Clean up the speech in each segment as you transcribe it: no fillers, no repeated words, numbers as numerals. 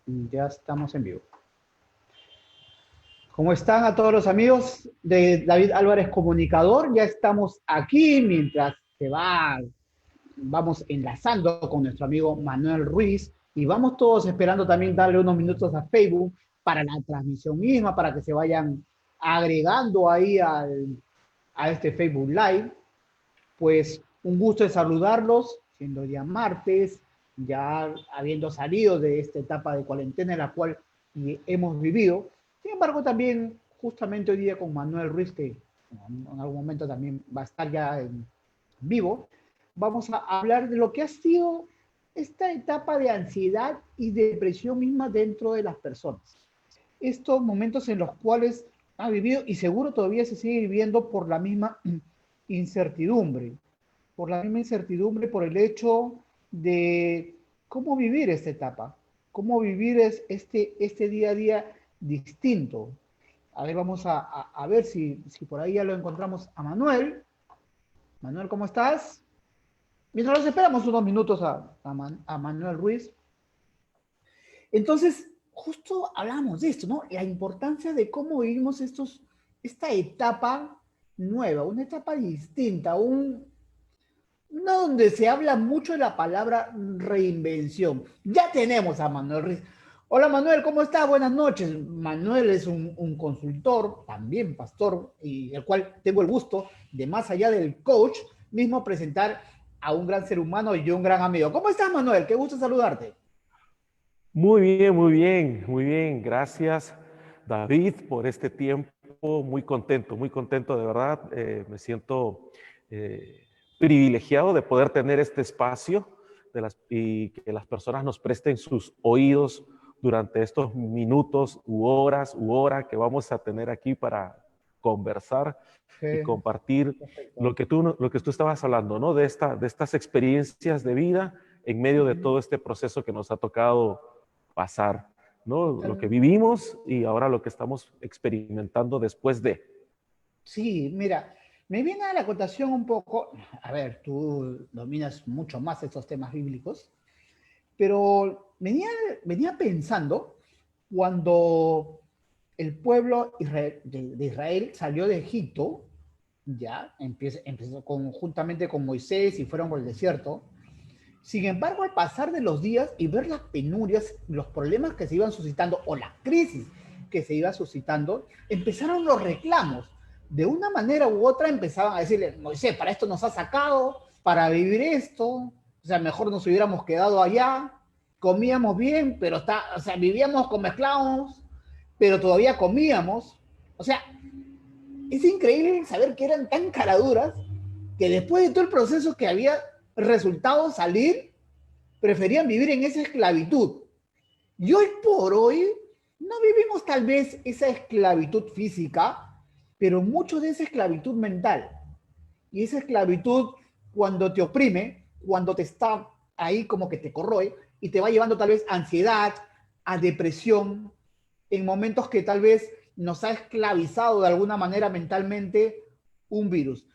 Ya estamos en vivo. ¿Cómo están a todos los amigos de David Álvarez Comunicador? Ya estamos aquí mientras vamos enlazando con nuestro amigo Manuel Ruiz y vamos todos esperando también darle unos minutos a Facebook para la transmisión misma, para que se vayan agregando ahí a este Facebook Live. Pues un gusto de saludarlos, siendo ya martes, ya habiendo salido de esta etapa de cuarentena en la cual hemos vivido. Sin embargo, también justamente hoy día con Manuel Ruiz, que en algún momento también va a estar ya en vivo, vamos a hablar de lo que ha sido esta etapa de ansiedad y depresión misma dentro de las personas. Estos momentos en los cuales ha vivido y seguro todavía se sigue viviendo por la misma incertidumbre, por el hecho de cómo vivir esta etapa, cómo vivir este día a día distinto. A ver, vamos a ver si por ahí ya lo encontramos a Manuel. Manuel, ¿cómo estás? Mientras los esperamos unos minutos a Manuel Ruiz. Entonces, justo hablamos de esto, ¿no? La importancia de cómo vivimos esta etapa nueva, una etapa distinta, no donde se habla mucho de la palabra reinvención. Ya tenemos a Manuel Ruiz. Hola Manuel, ¿cómo estás? Buenas noches. Manuel es un consultor, también pastor, y el cual tengo el gusto de, más allá del coach, mismo presentar a un gran ser humano y un gran amigo. ¿Cómo estás, Manuel? Qué gusto saludarte. Muy bien, muy bien, muy bien. Gracias, David, por este tiempo. Muy contento de verdad. Me siento privilegiado de poder tener este espacio y que las personas nos presten sus oídos durante estos minutos u hora que vamos a tener aquí para conversar y compartir Perfecto. lo que tú estabas hablando, ¿no? De estas experiencias de vida en medio de todo este proceso que nos ha tocado pasar, ¿no? Lo que vivimos y ahora lo que estamos experimentando después de. Sí, mira, me viene a la acotación un poco, a ver, tú dominas mucho más estos temas bíblicos, pero venía pensando cuando el pueblo de Israel salió de Egipto, ya empezó juntamente con Moisés y fueron por el desierto. Sin embargo, al pasar de los días y ver las penurias, los problemas que se iban suscitando o la crisis que se iba suscitando, empezaron los reclamos. De una manera u otra empezaban a decirle, Moisés, para esto nos ha sacado, para vivir esto, o sea, mejor nos hubiéramos quedado allá, comíamos bien, pero o sea, vivíamos como esclavos, pero todavía comíamos. O sea, es increíble saber que eran tan caraduras que después de todo el proceso que había resultado salir, preferían vivir en esa esclavitud. Y hoy por hoy no vivimos tal vez esa esclavitud física, pero mucho de esa esclavitud mental. Y esa esclavitud cuando te oprime, cuando te está ahí como que te corroe y te va llevando tal vez a ansiedad, a depresión, en momentos que tal vez nos ha esclavizado de alguna manera mentalmente un virus.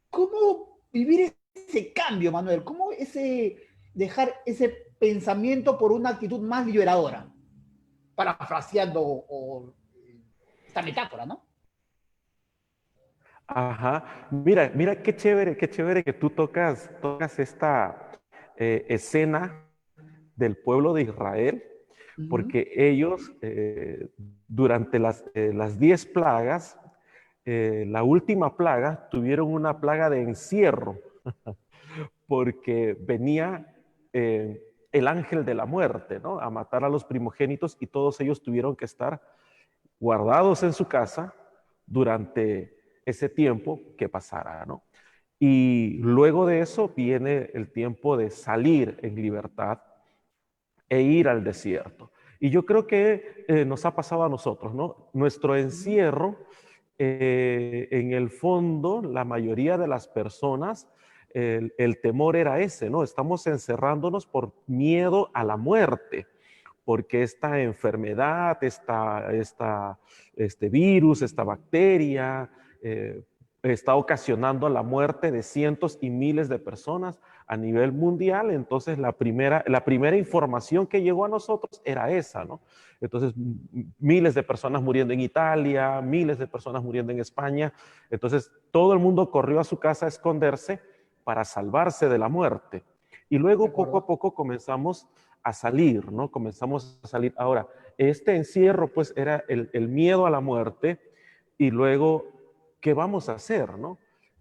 ¿Cómo vivir ese cambio, Manuel? ¿Cómo dejar ese pensamiento por una actitud más liberadora? Parafraseando esta metáfora, ¿no? Ajá. Mira qué chévere que tú tocas esta escena del pueblo de Israel, Uh -huh. porque ellos durante las 10 plagas, la última plaga, tuvieron una plaga de encierro, porque venía el ángel de la muerte, ¿no? A matar a los primogénitos y todos ellos tuvieron que estar guardados en su casa durante ese tiempo que pasara, ¿no? Y luego de eso viene el tiempo de salir en libertad e ir al desierto. Y yo creo que nos ha pasado a nosotros, ¿no? Nuestro encierro, en el fondo, la mayoría de las personas, el temor era ese, ¿no? Estamos encerrándonos por miedo a la muerte, porque esta enfermedad, este virus, esta bacteria, está ocasionando la muerte de cientos y miles de personas a nivel mundial. Entonces la primera información que llegó a nosotros era esa, ¿no? Entonces miles de personas muriendo en Italia, miles de personas muriendo en España. Entonces todo el mundo corrió a su casa a esconderse para salvarse de la muerte. Y ¿De luego poco a acuerdo? poco comenzamos a salir, ¿no? Comenzamos a salir. Ahora, este encierro pues era el miedo a la muerte y luego, ¿qué vamos a hacer, no?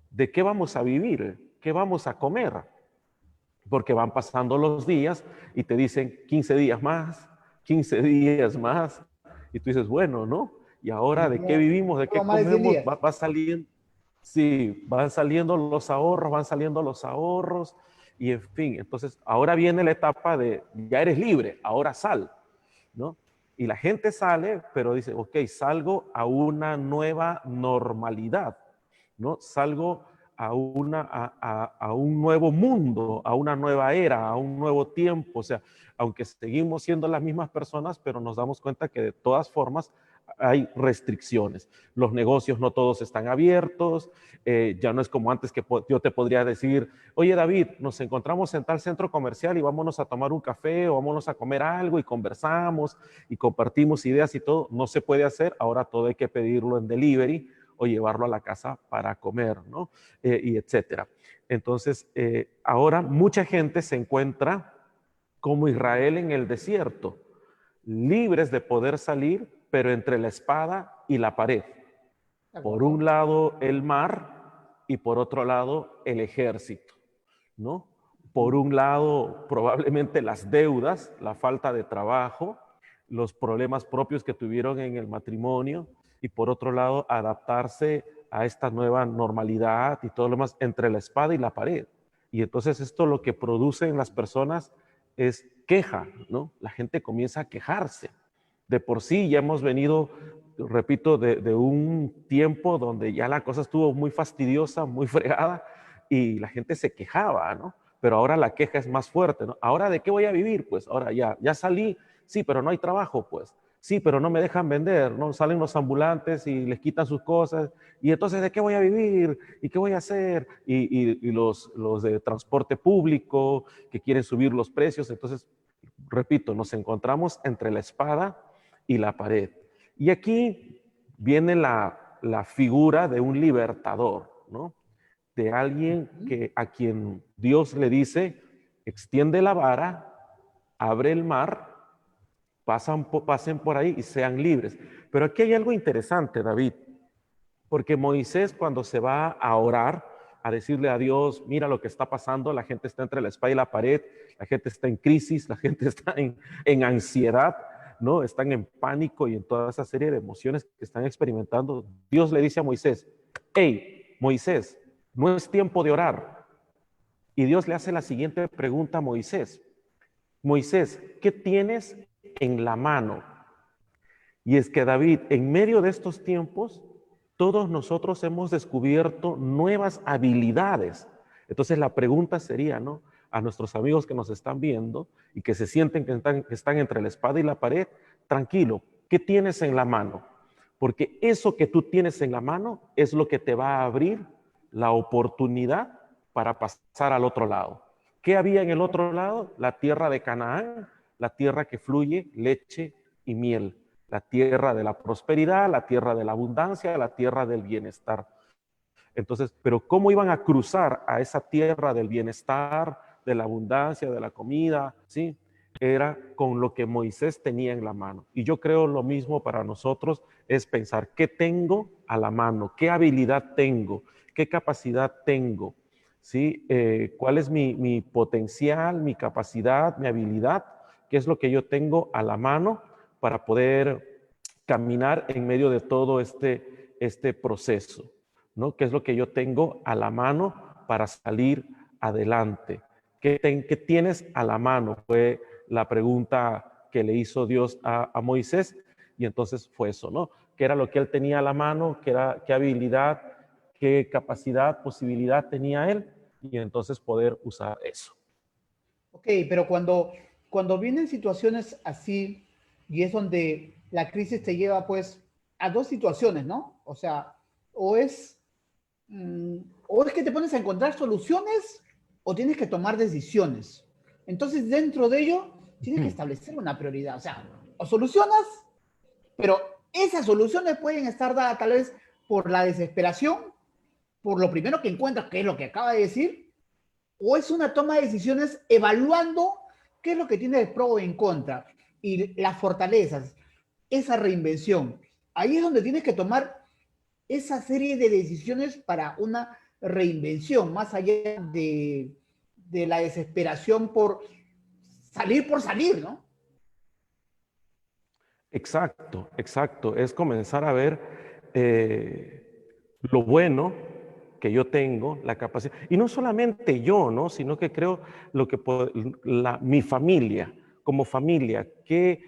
¿De qué vamos a vivir? ¿Qué vamos a comer? Porque van pasando los días y te dicen 15 días más, 15 días más, y tú dices, bueno, ¿no? ¿Y ahora de qué vivimos? ¿De Como qué más de 100 comemos? días. Va saliendo, sí, van saliendo los ahorros, y en fin, entonces ahora viene la etapa de, ya eres libre, ahora sal, ¿no? Y la gente sale, pero dice, ok, salgo a una nueva normalidad, ¿no? Salgo a un nuevo mundo, a una nueva era, a un nuevo tiempo. O sea, aunque seguimos siendo las mismas personas, pero nos damos cuenta que de todas formas hay restricciones. Los negocios no todos están abiertos, ya no es como antes que yo te podría decir, oye David, nos encontramos en tal centro comercial y vámonos a tomar un café o vámonos a comer algo y conversamos y compartimos ideas y todo. No se puede hacer, ahora todo hay que pedirlo en delivery o llevarlo a la casa para comer, ¿no? Y etcétera. Entonces, ahora mucha gente se encuentra como Israel en el desierto, libres de poder salir, pero entre la espada y la pared. ¿De Por un acuerdo? lado el mar y por otro lado el ejército, ¿no? Por un lado probablemente las deudas, la falta de trabajo, los problemas propios que tuvieron en el matrimonio y por otro lado adaptarse a esta nueva normalidad y todo lo demás entre la espada y la pared. Y entonces esto lo que produce en las personas es queja, ¿no? La gente comienza a quejarse. De por sí ya hemos venido, repito, de un tiempo donde ya la cosa estuvo muy fastidiosa, muy fregada y la gente se quejaba, ¿no? Pero ahora la queja es más fuerte, ¿no? ¿Ahora de qué voy a vivir? Pues ahora ya salí, sí, pero no hay trabajo, pues. Sí, pero no me dejan vender, ¿no? Salen los ambulantes y les quitan sus cosas. Y entonces, ¿de qué voy a vivir? ¿Y qué voy a hacer? Y los de transporte público que quieren subir los precios. Entonces, repito, nos encontramos entre la espada y la pared. Y aquí viene la figura de un libertador, ¿no? De alguien a quien Dios le dice, extiende la vara, abre el mar, pasen por ahí y sean libres. Pero aquí hay algo interesante, David, porque Moisés cuando se va a orar, a decirle a Dios, mira lo que está pasando, la gente está entre la espada y la pared, la gente está en crisis, la gente está en ansiedad, ¿no? Están en pánico y en toda esa serie de emociones que están experimentando. Dios le dice a Moisés, hey, Moisés, no es tiempo de orar. Y Dios le hace la siguiente pregunta a Moisés. Moisés, ¿qué tienes en la mano? Y es que David, en medio de estos tiempos, todos nosotros hemos descubierto nuevas habilidades. Entonces la pregunta sería, ¿no? A nuestros amigos que nos están viendo y que se sienten que están entre la espada y la pared, tranquilo, ¿qué tienes en la mano? Porque eso que tú tienes en la mano es lo que te va a abrir la oportunidad para pasar al otro lado. ¿Qué había en el otro lado? La tierra de Canaán, la tierra que fluye leche y miel, la tierra de la prosperidad, la tierra de la abundancia, la tierra del bienestar. Entonces, pero ¿cómo iban a cruzar a esa tierra del bienestar, de la abundancia, de la comida? ¿Sí? Era con lo que Moisés tenía en la mano. Y yo creo lo mismo para nosotros es pensar, ¿qué tengo a la mano? ¿Qué habilidad tengo? ¿Qué capacidad tengo? ¿Sí? ¿Cuál es mi potencial, mi capacidad, mi habilidad? ¿Qué es lo que yo tengo a la mano para poder caminar en medio de todo este proceso? ¿No? ¿Qué es lo que yo tengo a la mano para salir adelante? ¿Qué tienes a la mano? Fue la pregunta que le hizo Dios a Moisés y entonces fue eso, ¿no? ¿Qué era lo que él tenía a la mano? ¿Qué habilidad, qué capacidad, posibilidad tenía él? Y entonces poder usar eso. Ok, pero cuando vienen situaciones así y es donde la crisis te lleva pues a dos situaciones, ¿no? O sea, o es mm, o es que te pones a encontrar soluciones o tienes que tomar decisiones. Entonces, dentro de ello, tienes que Ujú. establecer una prioridad. O sea, o solucionas, pero esas soluciones pueden estar dadas tal vez por la desesperación, por lo primero que encuentras, que es lo que acaba de decir, o es una toma de decisiones evaluando qué es lo que tiene de pro o en contra y las fortalezas, esa reinvención. Ahí es donde tienes que tomar esa serie de decisiones para una reinvención, más allá de la desesperación por salir, ¿no? Exacto, exacto. Es comenzar a ver lo bueno que yo tengo, la capacidad. Y no solamente yo, ¿no? Sino que creo lo que mi familia, como familia, qué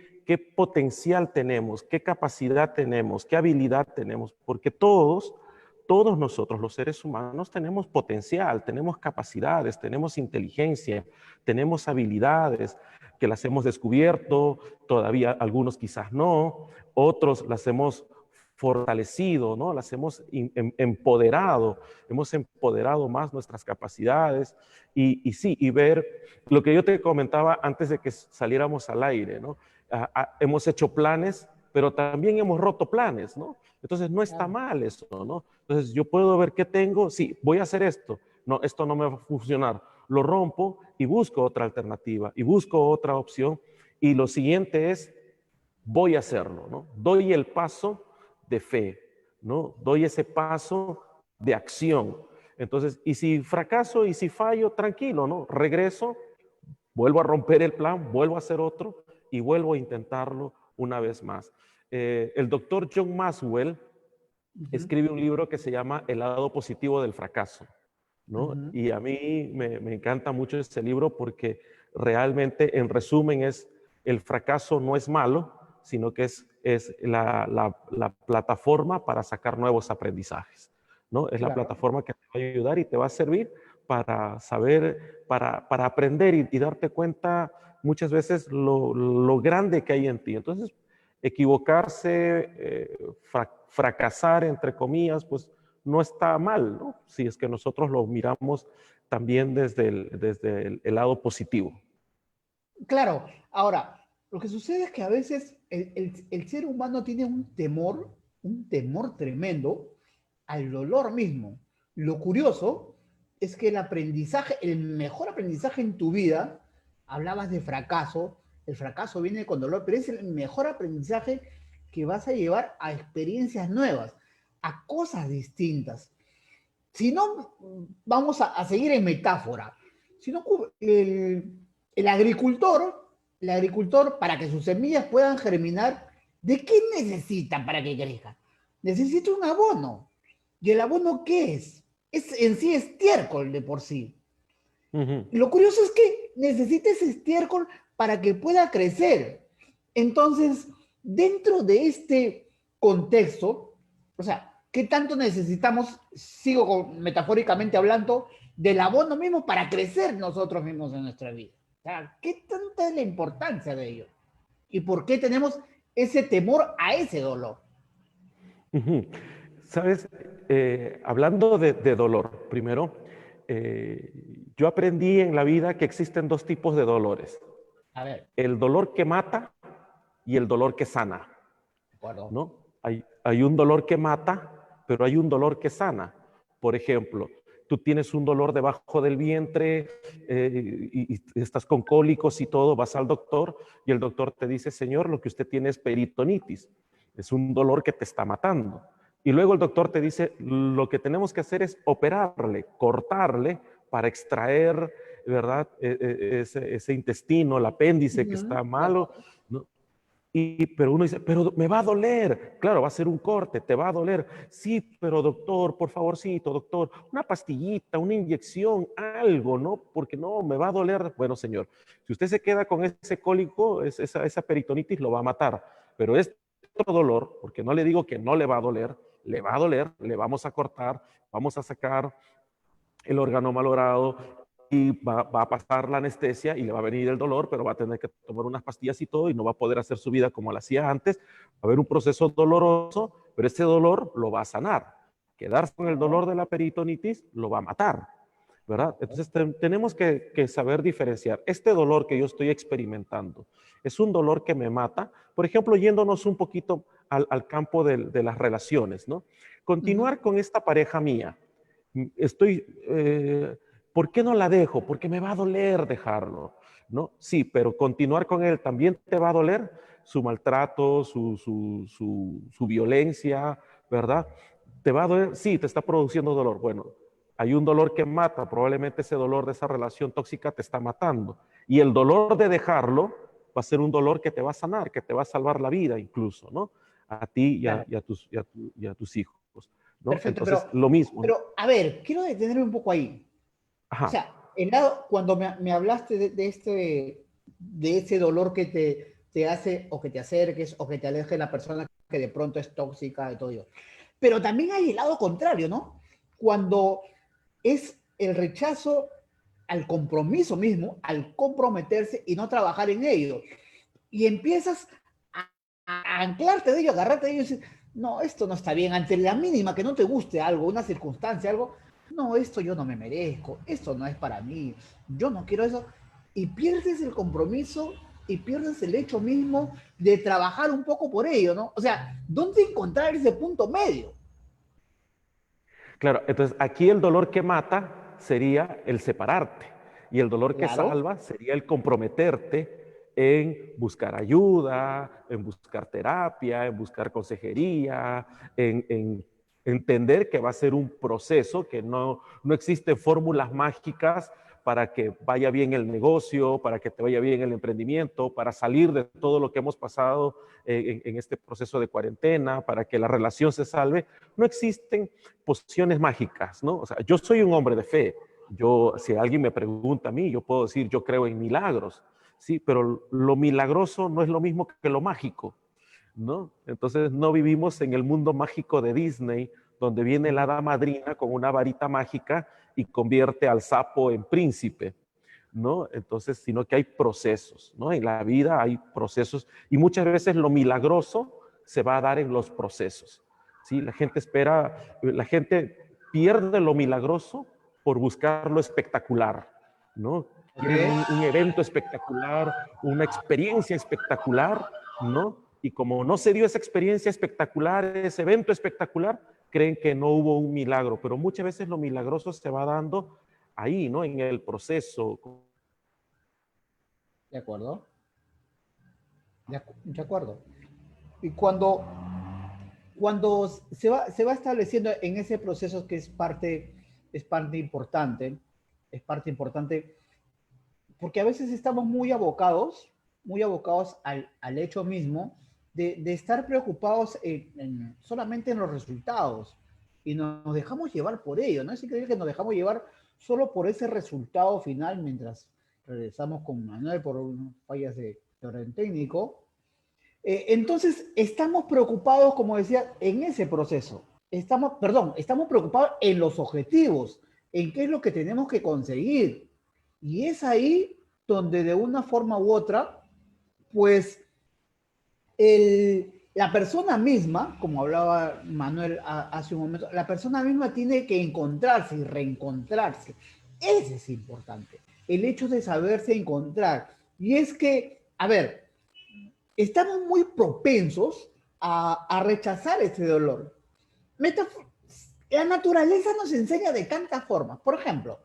potencial tenemos, qué capacidad tenemos, qué habilidad tenemos, porque todos nosotros, los seres humanos, tenemos potencial, tenemos capacidades, tenemos inteligencia, tenemos habilidades que las hemos descubierto, todavía algunos quizás no, otros las hemos fortalecido, ¿no? Las hemos empoderado, hemos empoderado más nuestras capacidades y sí, y ver lo que yo te comentaba antes de que saliéramos al aire, ¿no? Hemos hecho planes, pero también hemos roto planes, ¿no? Entonces no está Claro. mal eso, ¿no? Entonces yo puedo ver qué tengo, sí, voy a hacer esto, no, esto no me va a funcionar, lo rompo y busco otra alternativa y busco otra opción y lo siguiente es voy a hacerlo, ¿no? Doy el paso de fe, ¿no? Doy ese paso de acción. Entonces, y si fracaso y si fallo, tranquilo, ¿no? Regreso, vuelvo a romper el plan, vuelvo a hacer otro y vuelvo a intentarlo una vez más. El doctor John Maxwell Uh -huh, escribe un libro que se llama El lado positivo del fracaso, uh ¿no? -huh, Y a mí me encanta mucho ese libro porque realmente, en resumen, el fracaso no es malo, sino que es la plataforma para sacar nuevos aprendizajes, ¿no? Es la claro. plataforma que te va a ayudar y te va a servir para saber, para aprender y darte cuenta muchas veces lo grande que hay en ti. Entonces, equivocarse, fracasar, entre comillas, pues no está mal, ¿no? Si es que nosotros lo miramos también desde el lado positivo. Claro, ahora, lo que sucede es que a veces el ser humano tiene un temor tremendo al dolor mismo. Lo curioso es que el aprendizaje, el mejor aprendizaje en tu vida, hablabas de fracaso, el fracaso viene con dolor, pero es el mejor aprendizaje que vas a llevar a experiencias nuevas, a cosas distintas. Si no, vamos a seguir en metáfora. Si no, el agricultor, para que sus semillas puedan germinar, ¿de qué necesita para que crezcan? Necesita un abono. ¿Y el abono qué es? En sí estiércol de por sí. Uh -huh. Lo curioso es que necesita ese estiércol para que pueda crecer. Entonces, dentro de este contexto, o sea, ¿qué tanto necesitamos, metafóricamente hablando, del abono mismo para crecer nosotros mismos en nuestra vida? O sea, ¿qué tanta es la importancia de ello? ¿Y por qué tenemos ese temor a ese dolor? Uh -huh. Sabes, hablando de dolor, primero, yo aprendí en la vida que existen dos tipos de dolores. A ver, El dolor que mata y el dolor que sana, ¿de acuerdo? ¿no? Hay un dolor que mata, pero hay un dolor que sana. Por ejemplo, tú tienes un dolor debajo del vientre y estás con cólicos y todo, vas al doctor y el doctor te dice, señor, lo que usted tiene es peritonitis. Es un dolor que te está matando. Y luego el doctor te dice, lo que tenemos que hacer es operarle, cortarle para extraer, ¿verdad? Ese intestino, el apéndice que está ¿De malo, acuerdo? ¿no? Pero uno dice, pero me va a doler. Claro, va a ser un corte, te va a doler. Sí, pero doctor, por favorcito, doctor, una pastillita, una inyección, algo, ¿no? Porque no, me va a doler. Bueno, señor, si usted se queda con ese cólico, esa peritonitis lo va a matar. Pero este otro dolor, porque no le digo que no le va a doler, le va a doler, le vamos a cortar, vamos a sacar el órgano malogrado y va a pasar la anestesia y le va a venir el dolor, pero va a tener que tomar unas pastillas y todo y no va a poder hacer su vida como la hacía antes. Va a haber un proceso doloroso, pero ese dolor lo va a sanar. Quedarse con el dolor de la peritonitis lo va a matar, ¿verdad? Entonces tenemos que saber diferenciar. Este dolor que yo estoy experimentando es un dolor que me mata. Por ejemplo, yéndonos un poquito al campo de las relaciones, ¿no? Continuar con esta pareja mía. ¿Por qué no la dejo? Porque me va a doler dejarlo, ¿no? Sí, pero continuar con él también te va a doler su maltrato, su violencia, ¿verdad? ¿Te va a doler? Sí, te está produciendo dolor. Bueno, hay un dolor que mata, probablemente ese dolor de esa relación tóxica te está matando. Y el dolor de dejarlo va a ser un dolor que te va a sanar, que te va a salvar la vida incluso, ¿no? A ti Claro. y a tus hijos, ¿no? Perfecto, Entonces, lo mismo. pero a ver, quiero detenerme un poco ahí. O Ajá. sea, cuando me hablaste de ese dolor que te hace o que te acerques o que te aleje de la persona que de pronto es tóxica y todo ello. Pero también hay el lado contrario, ¿no? Cuando es el rechazo al compromiso mismo, al comprometerse y no trabajar en ello. Y empiezas a anclarte de ello, agarrarte de ello y decir, no, esto no está bien. Ante la mínima que no te guste algo, una circunstancia, algo, no, esto yo no me merezco, esto no es para mí, yo no quiero eso. Y pierdes el compromiso y pierdes el hecho mismo de trabajar un poco por ello, ¿no? O sea, ¿dónde encontrar ese punto medio? Claro, entonces aquí el dolor que mata sería el separarte y el dolor que Claro, salva sería el comprometerte en buscar ayuda, en buscar terapia, en buscar consejería, en entender que va a ser un proceso, que no existen fórmulas mágicas para que vaya bien el negocio, para que te vaya bien el emprendimiento, para salir de todo lo que hemos pasado en este proceso de cuarentena, para que la relación se salve. No existen posiciones mágicas, ¿no? O sea, yo soy un hombre de fe. Yo, si alguien me pregunta a mí, yo puedo decir, yo creo en milagros, sí, pero lo milagroso no es lo mismo que lo mágico, ¿no? Entonces no vivimos en el mundo mágico de Disney, donde viene la hada madrina con una varita mágica y convierte al sapo en príncipe, ¿no? Entonces, sino que hay procesos, ¿no? En la vida hay procesos y muchas veces lo milagroso se va a dar en los procesos, ¿sí? La gente pierde lo milagroso por buscar lo espectacular, ¿no? ok, Quieren un evento espectacular, una experiencia espectacular, ¿no? Y como no se dio esa experiencia espectacular, ese evento espectacular, creen que no hubo un milagro, pero muchas veces lo milagroso se va dando ahí, ¿no? En el proceso. de acuerdo, de acuerdo. Y cuando se va estableciendo en ese proceso que es parte importante, es parte importante, porque a veces estamos muy abocados al hecho mismo de estar preocupados solamente en los resultados y nos dejamos llevar por ello, ¿no? Es increíble que nos dejamos llevar solo por ese resultado final mientras regresamos con Manuel por fallas de orden técnico. Entonces, estamos preocupados, como decía, en ese proceso. Estamos preocupados en los objetivos, en qué es lo que tenemos que conseguir. Y es ahí donde de una forma u otra, pues la persona misma, como hablaba Manuel hace un momento, la persona misma tiene que encontrarse y reencontrarse. Ese es importante, el hecho de saberse encontrar. Y es que, a ver, estamos muy propensos a rechazar ese dolor. La naturaleza nos enseña de tantas formas. Por ejemplo,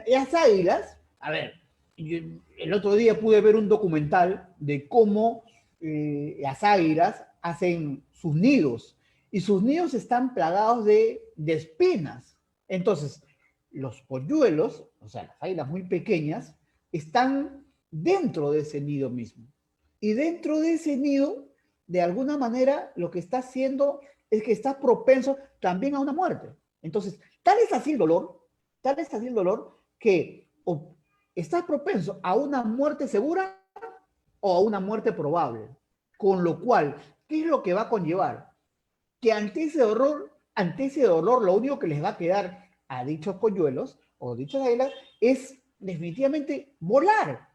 las águilas, a ver, yo, el otro día pude ver un documental de cómo las águilas hacen sus nidos y sus nidos están plagados de espinas. Entonces, los polluelos, o sea, las águilas muy pequeñas, están dentro de ese nido mismo. Y dentro de ese nido, de alguna manera, lo que está haciendo es que está propenso también a una muerte. Entonces, tal es así el dolor, tal es así el dolor que o estás propenso a una muerte segura o a una muerte probable. Con lo cual, ¿qué es lo que va a conllevar? Que ante ese dolor, lo único que les va a quedar a dichos polluelos o dichas águilas es definitivamente volar.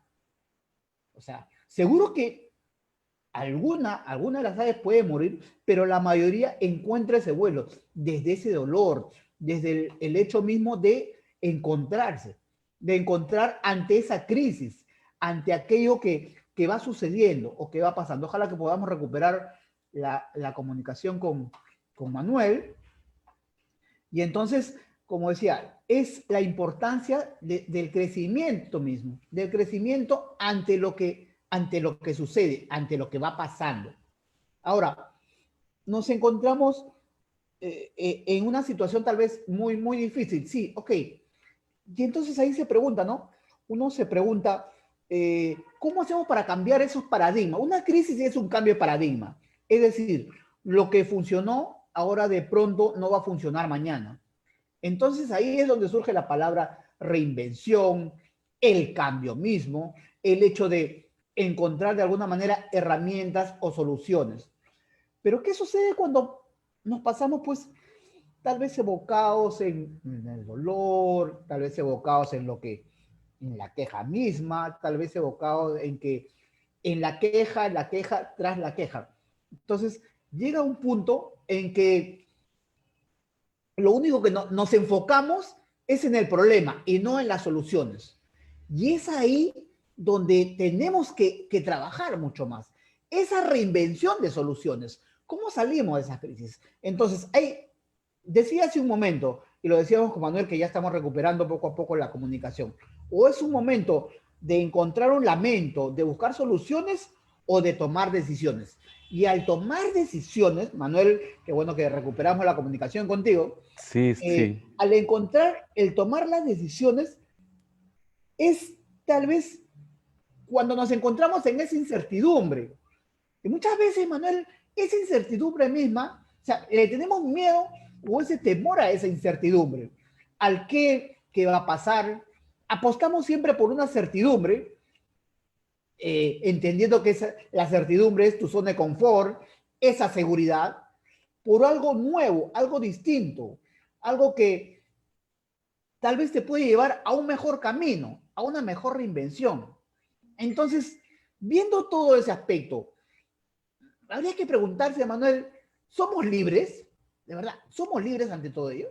O sea, seguro que alguna de las aves puede morir, pero la mayoría encuentra ese vuelo, desde ese dolor, desde el hecho mismo de encontrarse, de encontrar ante esa crisis, ante aquello que va sucediendo o que va pasando. Ojalá que podamos recuperar la comunicación con Manuel. Y entonces, como decía, es la importancia del crecimiento mismo, del crecimiento ante lo que sucede, ante lo que va pasando. Ahora, nos encontramos en una situación tal vez muy, muy difícil. Sí, ok. Y entonces ahí se pregunta, ¿no? Uno se pregunta, ¿cómo hacemos para cambiar esos paradigmas? Una crisis es un cambio de paradigma. Es decir, lo que funcionó ahora de pronto no va a funcionar mañana. Entonces ahí es donde surge la palabra reinvención, el cambio mismo, el hecho de encontrar de alguna manera herramientas o soluciones. Pero ¿qué sucede cuando nos pasamos pues tal vez evocados en el dolor, tal vez evocados en la queja misma, tal vez evocados en que en la queja tras la queja? Entonces llega un punto en que lo único que nos enfocamos es en el problema y no en las soluciones. Y es ahí donde tenemos que trabajar mucho más. Esa reinvención de soluciones. ¿Cómo salimos de esas crisis? Entonces, decía hace un momento, y lo decíamos con Manuel, que ya estamos recuperando poco a poco la comunicación, o es un momento de encontrar un lamento, de buscar soluciones o de tomar decisiones. Y al tomar decisiones, Manuel, qué bueno que recuperamos la comunicación contigo, Sí, sí. al encontrar el tomar las decisiones, es tal vez cuando nos encontramos en esa incertidumbre. Y muchas veces, Manuel, esa incertidumbre misma, o sea, le tenemos miedo o ese temor a esa incertidumbre, al qué va a pasar. Apostamos siempre por una certidumbre, entendiendo que la certidumbre es tu zona de confort, esa seguridad, por algo nuevo, algo distinto, algo que tal vez te puede llevar a un mejor camino, a una mejor reinvención. Entonces, viendo todo ese aspecto, habría que preguntarse, Manuel, ¿somos libres? De verdad, ¿somos libres ante todo ello?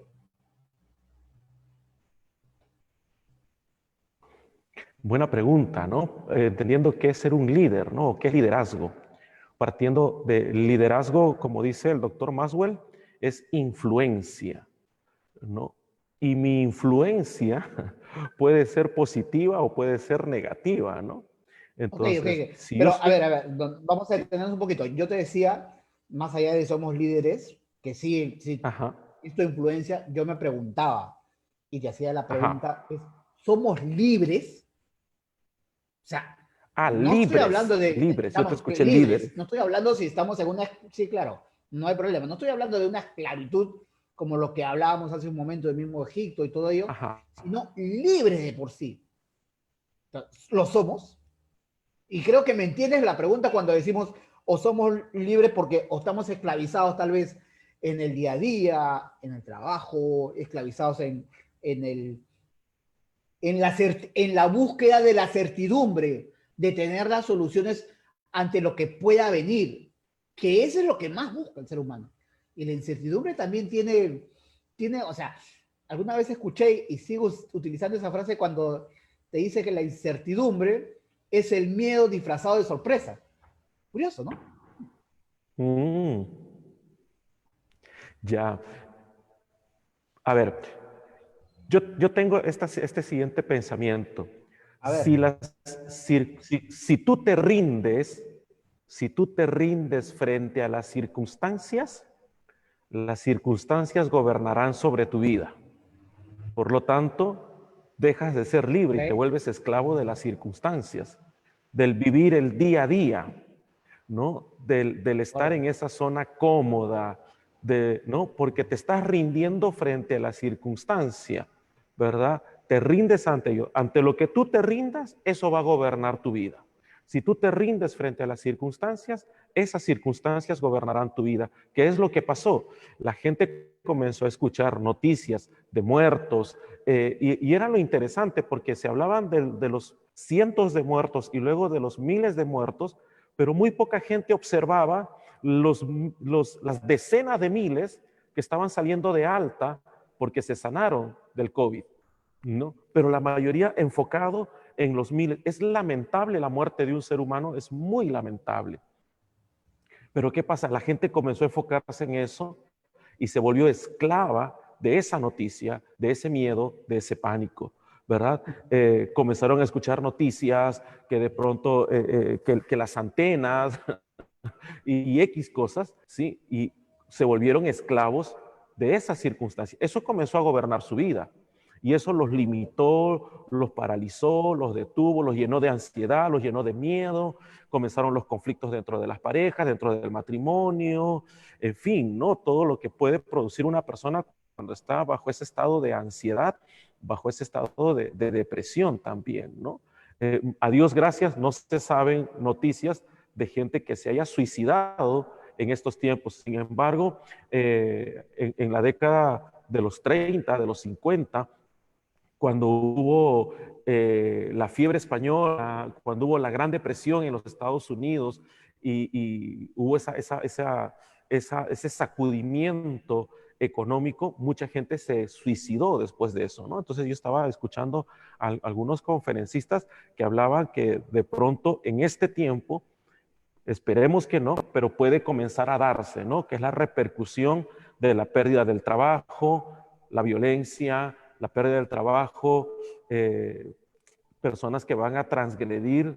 Buena pregunta, ¿no? Entendiendo qué es ser un líder, ¿no? ¿Qué es liderazgo? Partiendo de liderazgo, como dice el doctor Maswell, es influencia, ¿no? Y mi influencia puede ser positiva o puede ser negativa, ¿no? Ok, Entonces, ok. si yo Pero estoy... a ver, vamos a detenernos un poquito. Yo te decía, más allá de somos líderes, que sí, sí, Ajá, esto influencia, yo me preguntaba y te hacía la ajá. pregunta, ¿somos libres? O sea, Ah, no estoy hablando libres, de, libres. Yo te estamos escuché libres, líderes. no estoy hablando si estamos en una, sí, claro, no hay problema, no estoy hablando de una esclavitud como lo que hablábamos hace un momento del mismo Egipto y todo ello, Ajá. sino libres de por sí. ¿Lo somos? Y creo que me entiendes la pregunta cuando decimos o somos libres porque o estamos esclavizados tal vez en el día a día, en el trabajo, esclavizados en el, en la búsqueda de la certidumbre, de tener las soluciones ante lo que pueda venir, que eso es lo que más busca el ser humano. Y la incertidumbre también tiene, o sea, alguna vez escuché y sigo utilizando esa frase cuando te dice que la incertidumbre es el miedo disfrazado de sorpresa. Curioso, ¿no? Mm, ya. A ver, yo tengo este siguiente pensamiento. A ver, Si, las, si tú te rindes, si tú te rindes frente a las circunstancias gobernarán sobre tu vida. Por lo tanto, dejas de ser libre y te ok, vuelves esclavo de las circunstancias, del vivir el día a día, ¿no? Del estar en correcto. esa zona cómoda, ¿no? Porque te estás rindiendo frente a la circunstancia, ¿verdad? Te rindes ante ello. Ante lo que tú te rindas, eso va a gobernar tu vida. Si tú te rindes frente a las circunstancias, esas circunstancias gobernarán tu vida. ¿Qué es lo que pasó? La gente comenzó a escuchar noticias de muertos, y era lo interesante porque se hablaban de los cientos de muertos y luego de los miles de muertos, pero muy poca gente observaba las decenas de miles que estaban saliendo de alta porque se sanaron del COVID, ¿no? Pero la mayoría enfocado en los miles. Es lamentable la muerte de un ser humano, es muy lamentable. Pero ¿qué pasa? La gente comenzó a enfocarse en eso y se volvió esclava de esa noticia, de ese miedo, de ese pánico, ¿verdad? Comenzaron a escuchar noticias que de pronto, que las antenas y X cosas, ¿sí? Y se volvieron esclavos de esas circunstancias. Eso comenzó a gobernar su vida. Y eso los limitó, los paralizó, los detuvo, los llenó de ansiedad, los llenó de miedo. Comenzaron los conflictos dentro de las parejas, dentro del matrimonio, en fin, ¿no? Todo lo que puede producir una persona cuando está bajo ese estado de ansiedad, bajo ese estado de depresión también, ¿no? A Dios gracias, no se saben noticias de gente que se haya suicidado en estos tiempos. Sin embargo, en la década de los 30, de los 50, cuando hubo la fiebre española, cuando hubo la Gran Depresión en los Estados Unidos y hubo ese sacudimiento económico, mucha gente se suicidó después de eso, ¿no? Entonces yo estaba escuchando a algunos conferencistas que hablaban que de pronto en este tiempo, esperemos que no, pero puede comenzar a darse, ¿no? Que es la repercusión de la pérdida del trabajo, la violencia, la pérdida del trabajo, personas que van a transgredir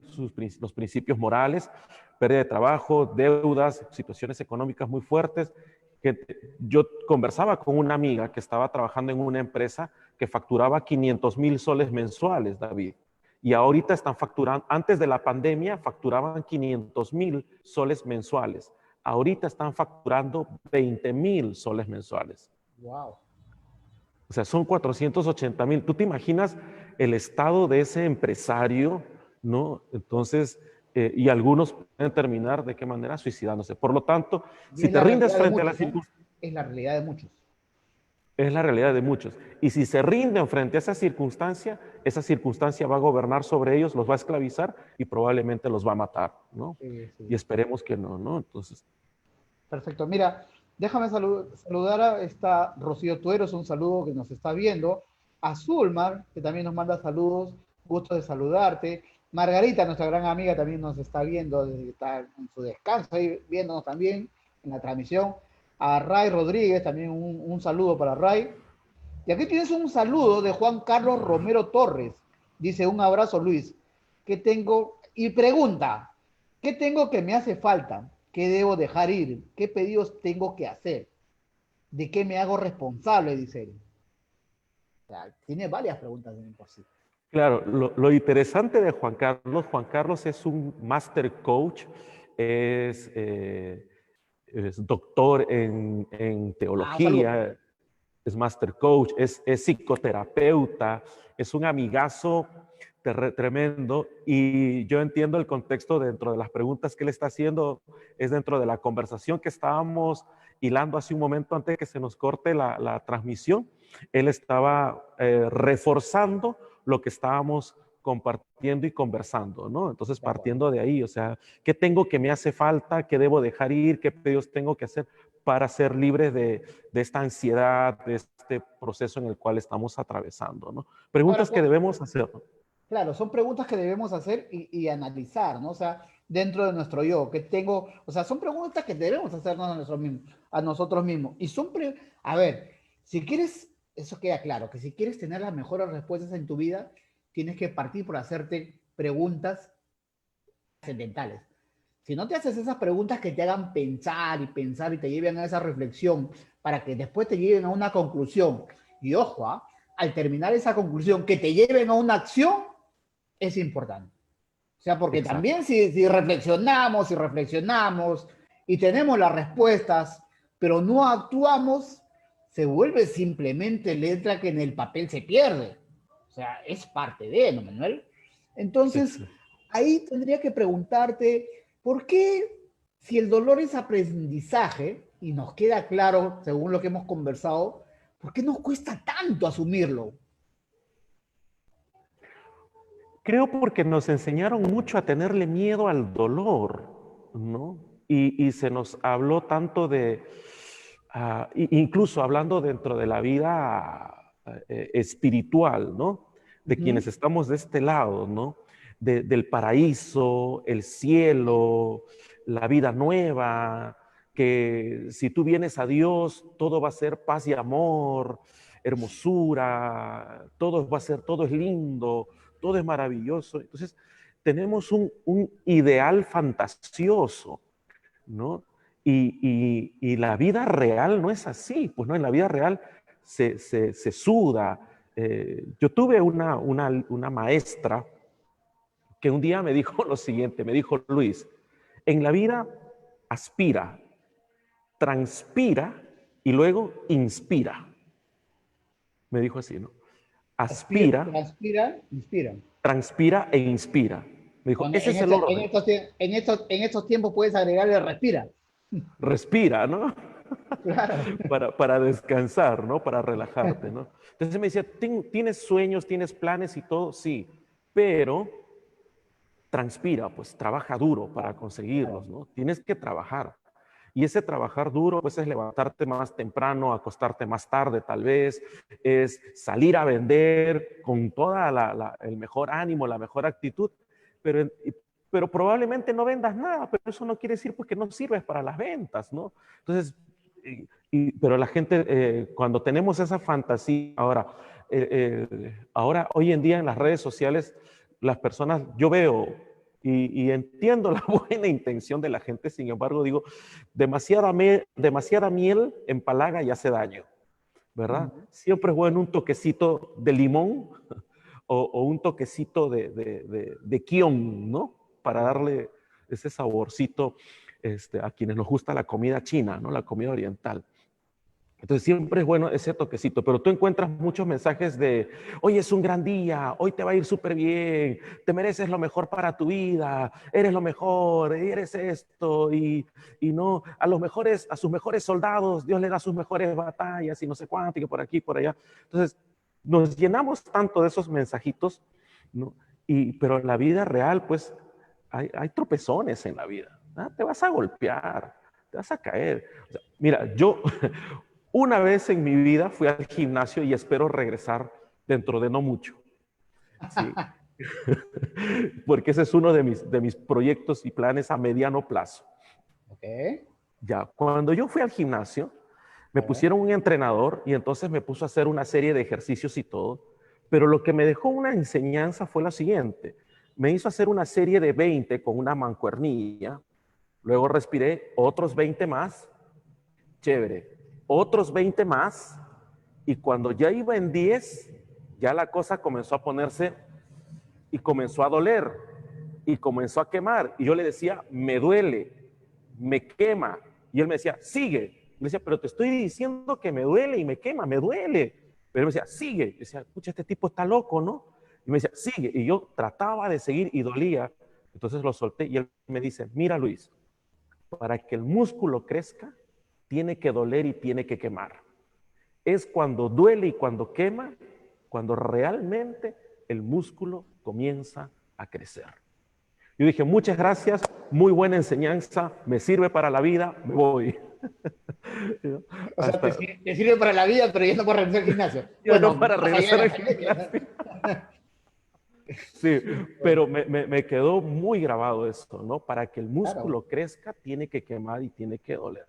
los principios morales, pérdida de trabajo, deudas, situaciones económicas muy fuertes. Yo conversaba con una amiga que estaba trabajando en una empresa que facturaba 500,000 soles mensuales, David. Y ahorita están facturando, antes de la pandemia facturaban 500,000 soles mensuales. Ahorita están facturando 20,000 soles mensuales. Wow. O sea, son 480,000. ¿Tú te imaginas el estado de ese empresario, no? Entonces, y algunos pueden terminar de qué manera suicidándose. Por lo tanto, Y si es te la rindes realidad de frente a las muchos, ¿no? circunstancias, Es la realidad de muchos. es la realidad de muchos. Y si se rinden frente a esa circunstancia va a gobernar sobre ellos, los va a esclavizar y probablemente los va a matar, ¿no? Sí, sí. Y esperemos que no, ¿no? Entonces, Perfecto. Mira, déjame saludar a esta Rocío Tueros, un saludo que nos está viendo. A Zulmar, que también nos manda saludos, gusto de saludarte. Margarita, nuestra gran amiga, también nos está viendo, está en su descanso, ahí viéndonos también en la transmisión. A Ray Rodríguez, también un saludo para Ray. Y aquí tienes un saludo de Juan Carlos Romero Torres. Dice, un abrazo, Luis. ¿Qué tengo? Y pregunta, ¿qué tengo que me hace falta? ¿Qué debo dejar ir? ¿Qué pedidos tengo que hacer? ¿De qué me hago responsable? Dice él. O sea, tiene varias preguntas en por sí. claro, lo interesante de Juan Carlos es un master coach, es, es doctor en Un saludo. teología, es master coach, es psicoterapeuta, es un amigazo tremendo y yo entiendo el contexto dentro de las preguntas que él está haciendo, es dentro de la conversación que estábamos hilando hace un momento antes de que se nos corte la transmisión. Él estaba reforzando lo que estábamos compartiendo y conversando, ¿no? Entonces, De acuerdo. partiendo de ahí, o sea, ¿qué tengo que me hace falta? ¿Qué debo dejar ir? ¿Qué pedidos tengo que hacer para ser libre de esta ansiedad, de este proceso en el cual estamos atravesando, ¿no? Ahora, Preguntas que debemos hacer, ¿no? claro, son preguntas que debemos hacer y analizar, ¿no? O sea, dentro de nuestro yo, que tengo, o sea, son preguntas que debemos hacernos a nosotros mismos. Y a ver, si quieres, eso queda claro, que si quieres tener las mejores respuestas en tu vida, tienes que partir por hacerte preguntas trascendentales. Si no te haces esas preguntas que te hagan pensar y te lleven a esa reflexión para que después te lleven a una conclusión, y ojo, al terminar esa conclusión, que te lleven a una acción, es importante. O sea, porque Exacto. también si reflexionamos y tenemos las respuestas, pero no actuamos, se vuelve simplemente letra que en el papel se pierde. O sea, es parte de, ¿no, Manuel? Entonces, Exacto. ahí tendría que preguntarte, ¿por qué si el dolor es aprendizaje, y nos queda claro, según lo que hemos conversado, ¿por qué nos cuesta tanto asumirlo? Creo porque nos enseñaron mucho a tenerle miedo al dolor. ¿no? Y se nos habló tanto de, incluso hablando dentro de la vida espiritual, ¿no? De quienes Ujú. estamos de este lado, ¿no? Del paraíso, el cielo, la vida nueva, que si tú vienes a Dios, todo va a ser paz y amor, hermosura, todo va a ser, todo es lindo, todo es maravilloso. Entonces, tenemos un ideal fantasioso, ¿no? Y la vida real no es así, pues no, en la vida real se suda. Yo tuve una maestra que un día me dijo lo siguiente, me dijo: Luis, en la vida aspira, transpira y luego inspira. Me dijo así, ¿no? Aspira, Aspira, transpira, inspira. transpira e inspira. Me dijo, Bueno, ese es el orden. en estos tiempos puedes agregarle respira. Respira, ¿no? Claro. Para descansar, ¿no? Para relajarte, ¿no? Entonces me decía, ¿tienes sueños, tienes planes y todo? Sí, pero transpira, pues trabaja duro para Claro. conseguirlos, ¿no? Tienes que trabajar. Y ese trabajar duro, pues es levantarte más temprano, acostarte más tarde tal vez, es salir a vender con toda el mejor ánimo, la mejor actitud, pero, pero probablemente no vendas nada, pero eso no quiere decir pues que no sirves para las ventas, ¿no? Entonces, pero la gente, cuando tenemos esa fantasía, ahora, hoy en día en las redes sociales, las personas, yo veo y entiendo la buena intención de la gente, sin embargo, digo, demasiada miel empalaga y hace daño, ¿verdad? Ujú. Siempre es bueno un toquecito de limón o un toquecito de kion, ¿no? Para Claro. darle ese saborcito a quienes nos gusta la comida china, ¿no? La comida oriental. Entonces siempre es bueno ese toquecito, pero tú encuentras muchos mensajes de, hoy es un gran día, hoy te va a ir súper bien, te mereces lo mejor para tu vida, eres lo mejor, eres esto, y no, a sus mejores soldados, Dios le da sus mejores batallas y no sé cuánto, y que por aquí, por allá. Entonces, nos llenamos tanto de esos mensajitos, ¿no? Pero en la vida real, pues, hay tropezones en la vida, ¿no? Te vas a golpear, te vas a caer. O sea, mira, yo una vez en mi vida fui al gimnasio y espero regresar dentro de no mucho, ¿sí? Porque ese es uno de mis proyectos y planes a mediano plazo. Ok. Ya, cuando yo fui al gimnasio, me Claro. pusieron un entrenador y entonces me puso a hacer una serie de ejercicios y todo, pero lo que me dejó una enseñanza fue la siguiente. Me hizo hacer una serie de 20 con una mancuernilla, luego respiré otros 20 más, chévere, otros 20 más, y cuando ya iba en 10, ya la cosa comenzó a ponerse y comenzó a doler y comenzó a quemar. Y yo le decía, me duele, me quema. Y él me decía, sigue. Y le decía, pero te estoy diciendo que me duele y me quema, me duele. Pero él me decía, sigue. Y decía, escucha, este tipo está loco, ¿no? Y me decía, sigue. Y yo trataba de seguir y dolía. Entonces lo solté y él me dice, mira Luis, para que el músculo crezca, tiene que doler y tiene que quemar. Es cuando duele y cuando quema, cuando realmente el músculo comienza a crecer. Yo dije, muchas gracias, muy buena enseñanza, me sirve para la vida, me voy. O sea, Hasta, te sirve para la vida, pero ya no para regresar al gimnasio. ya no Bueno, para más allá de regresar la al academia. gimnasio. Sí, pero me quedó muy grabado eso, ¿no? Para que el Claro. músculo crezca, tiene que quemar y tiene que doler.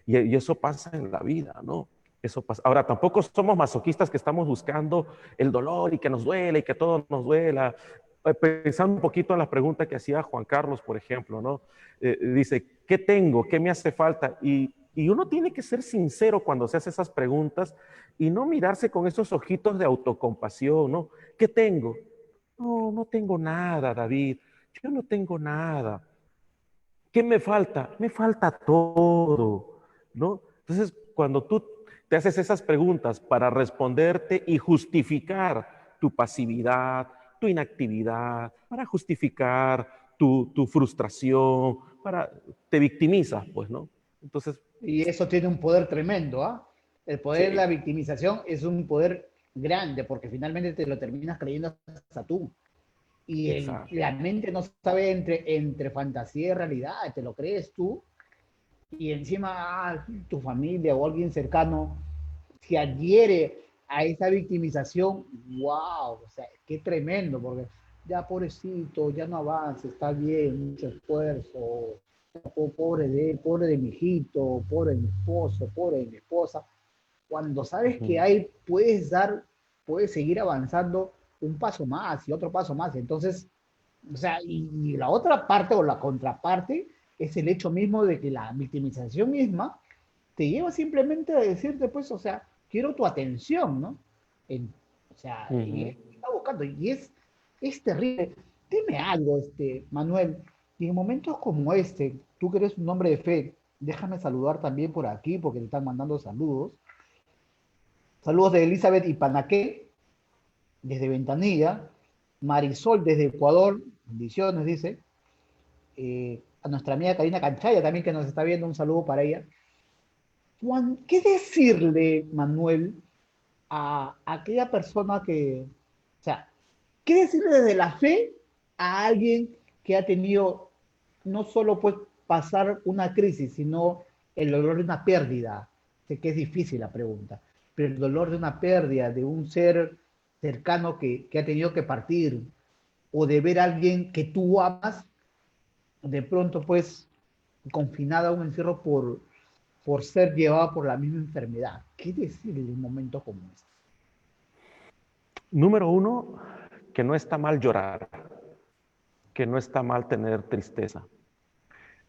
Y eso pasa en la vida, ¿no? Eso pasa. Ahora, tampoco somos masoquistas que estamos buscando el dolor y que nos duele y que todo nos duela. Pensando un poquito en la pregunta que hacía Juan Carlos, por ejemplo, ¿no? Dice, ¿qué tengo? ¿Qué me hace falta? Y uno tiene que ser sincero cuando se hace esas preguntas y no mirarse con esos ojitos de autocompasión, ¿no? ¿Qué tengo? No, no tengo nada, David. Yo no tengo nada. ¿Qué me falta? Me falta todo, ¿no? Entonces, cuando tú te haces esas preguntas para responderte y justificar tu pasividad, tu inactividad, para justificar tu frustración, te victimizas, pues, ¿no? Entonces, Y eso tiene un poder tremendo, ¿ah? El poder de sí, la victimización es un poder grande porque finalmente te lo terminas creyendo hasta tú. y exacto. la mente no sabe entre fantasía y realidad, te lo crees tú, y encima tu familia o alguien cercano se adhiere a esa victimización. Wow, o sea, qué tremendo, porque ya pobrecito, ya no avanza, está bien, mucho esfuerzo, pobre de él, pobre de mi hijito, pobre de mi esposo, pobre de mi esposa. Cuando sabes que Ujú. hay, puedes seguir avanzando un paso más y otro paso más. Entonces, o sea, y la otra parte o la contraparte es el hecho mismo de que la victimización misma te lleva simplemente a decirte, pues, o sea, quiero tu atención, ¿no? En- o sea, y Ujú. está buscando, es terrible. Dime algo, Manuel, y en momentos como este, tú que eres un hombre de fe, déjame saludar también por aquí, porque te están mandando saludos. Saludos de Elizabeth Ipanaqué, desde Ventanilla, Marisol desde Ecuador, bendiciones, dice. A nuestra amiga Karina Canchaya también que nos está viendo, un saludo para ella. ¿Qué decirle, Manuel, a aquella persona que, o sea, qué decirle desde la fe a alguien que ha tenido no solo pues pasar una crisis, sino el dolor de una pérdida? Sé que es difícil la pregunta, pero el dolor de una pérdida de un ser cercano que ha tenido que partir, o de ver a alguien que tú amas de pronto pues confinada a un encierro por ser llevada por la misma enfermedad. ¿Qué decir en un momento como este? Número uno, que no está mal llorar, que no está mal tener tristeza.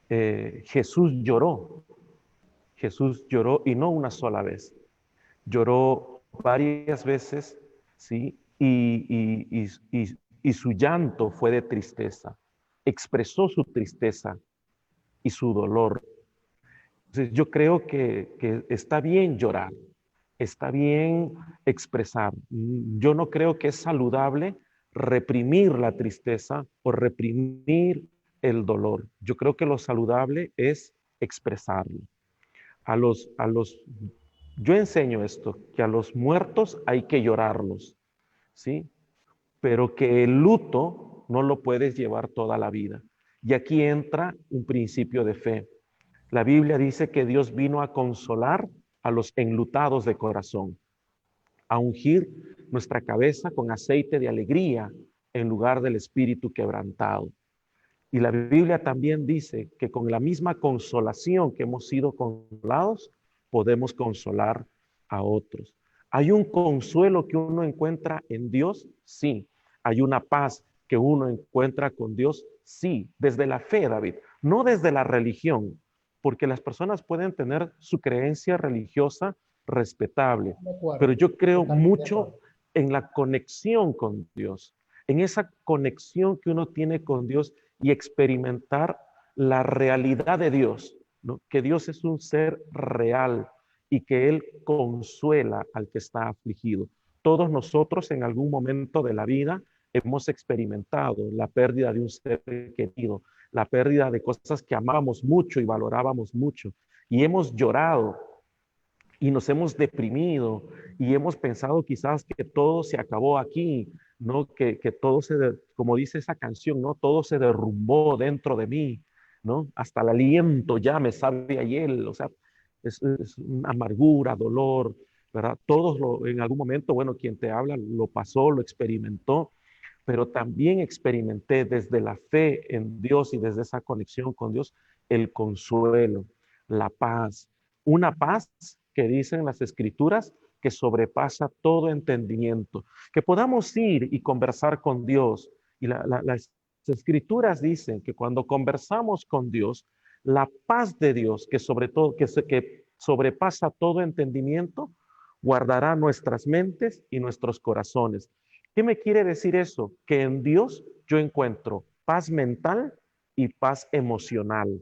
Jesús lloró y no una sola vez, lloró varias veces, ¿sí? Y su llanto fue de tristeza, expresó su tristeza y su dolor. Entonces yo creo que está bien llorar, está bien expresar. Yo no creo que es saludable reprimir la tristeza o reprimir el dolor. Yo creo que lo saludable es expresarlo. Yo enseño esto, que a los muertos hay que llorarlos, ¿sí? Pero que el luto no lo puedes llevar toda la vida. Y aquí entra un principio de fe. La Biblia dice que Dios vino a consolar a los enlutados de corazón, a ungir nuestra cabeza con aceite de alegría en lugar del espíritu quebrantado. Y la Biblia también dice que con la misma consolación que hemos sido consolados, podemos consolar a otros. ¿Hay un consuelo que uno encuentra en Dios? Sí. ¿Hay una paz que uno encuentra con Dios? Sí. Desde la fe, David, no desde la religión, porque las personas pueden tener su creencia religiosa respetable, De pero acuerdo, yo creo totalmente de mucho acuerdo. en la conexión con Dios, en esa conexión que uno tiene con Dios y experimentar la realidad de Dios, ¿no? Que Dios es un ser real y que Él consuela al que está afligido. Todos nosotros en algún momento de la vida hemos experimentado la pérdida de un ser querido, la pérdida de cosas que amábamos mucho y valorábamos mucho, y hemos llorado y nos hemos deprimido y hemos pensado quizás que todo se acabó aquí, ¿no? Que todo como dice esa canción, ¿no? Todo se derrumbó dentro de mí, ¿no? Hasta el aliento ya me sabe a hiel, o sea, es una amargura, dolor, ¿verdad? Todos en algún momento, bueno, quien te habla lo pasó, lo experimentó, pero también experimenté desde la fe en Dios y desde esa conexión con Dios el consuelo, la paz, una paz que dicen las escrituras que sobrepasa todo entendimiento, que podamos ir y conversar con Dios. Y las escrituras dicen que cuando conversamos con Dios, la paz de Dios, que sobre todo, que sobrepasa todo entendimiento, guardará nuestras mentes y nuestros corazones. ¿Qué me quiere decir eso? Que en Dios yo encuentro paz mental y paz emocional,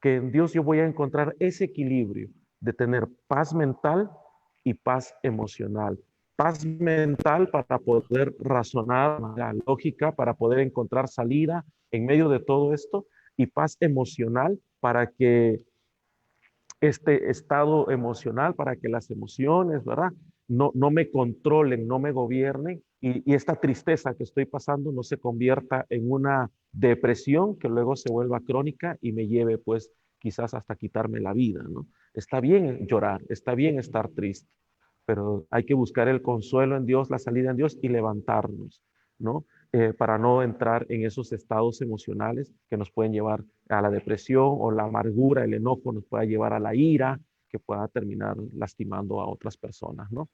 que en Dios yo voy a encontrar ese equilibrio de tener paz mental y paz emocional. Paz mental para poder razonar la lógica, para poder encontrar salida en medio de todo esto, y paz emocional para que este estado emocional, para que las emociones, ¿verdad? No me controlen, no me gobiernen y esta tristeza que estoy pasando no se convierta en una depresión que luego se vuelva crónica y me lleve pues quizás hasta quitarme la vida, ¿no? Está bien llorar, está bien estar triste, pero hay que buscar el consuelo en Dios, la salida en Dios y levantarnos, ¿no? Para no entrar en esos estados emocionales que nos pueden llevar a la depresión o la amargura, el enojo nos pueda llevar a la ira, que pueda terminar lastimando a otras personas, ¿no?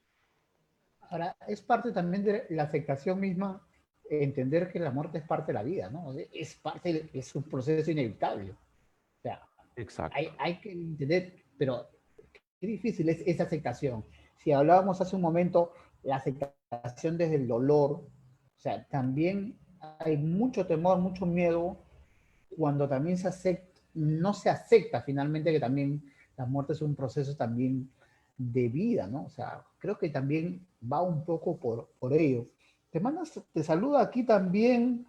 Ahora, es parte también de la aceptación misma, entender que la muerte es parte de la vida, ¿no? Es parte, es un proceso inevitable. O sea, Exacto. hay que entender, pero qué difícil es esa aceptación. Si hablábamos hace un momento, la aceptación desde el dolor, o sea, también hay mucho temor, mucho miedo cuando también no se acepta finalmente que también la muerte es un proceso también de vida, ¿no? O sea, creo que también va un poco por ello. Te saluda aquí también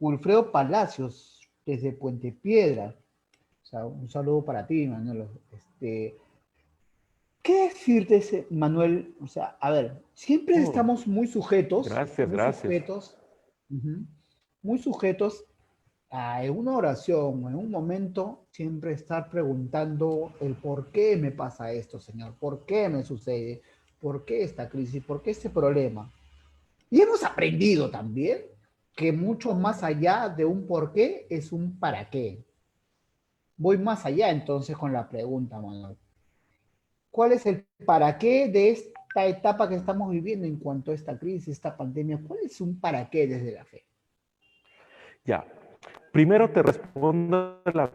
Wilfredo Palacios, desde Puente Piedra. O sea, un saludo para ti, Manuel. ¿Qué decirte, Manuel? O sea, a ver, siempre Oh, estamos gracias, gracias. ujú, muy sujetos en una oración, en un momento, siempre estar preguntando el por qué me pasa esto, Señor, por qué me sucede, por qué esta crisis, por qué este problema. Y hemos aprendido también que mucho más allá de un por qué es un para qué. Voy más allá entonces con la pregunta, Manuel. ¿Cuál es el para qué de esta etapa que estamos viviendo en cuanto a esta crisis, esta pandemia? ¿Cuál es un para qué desde la fe? Ya. Primero te respondo la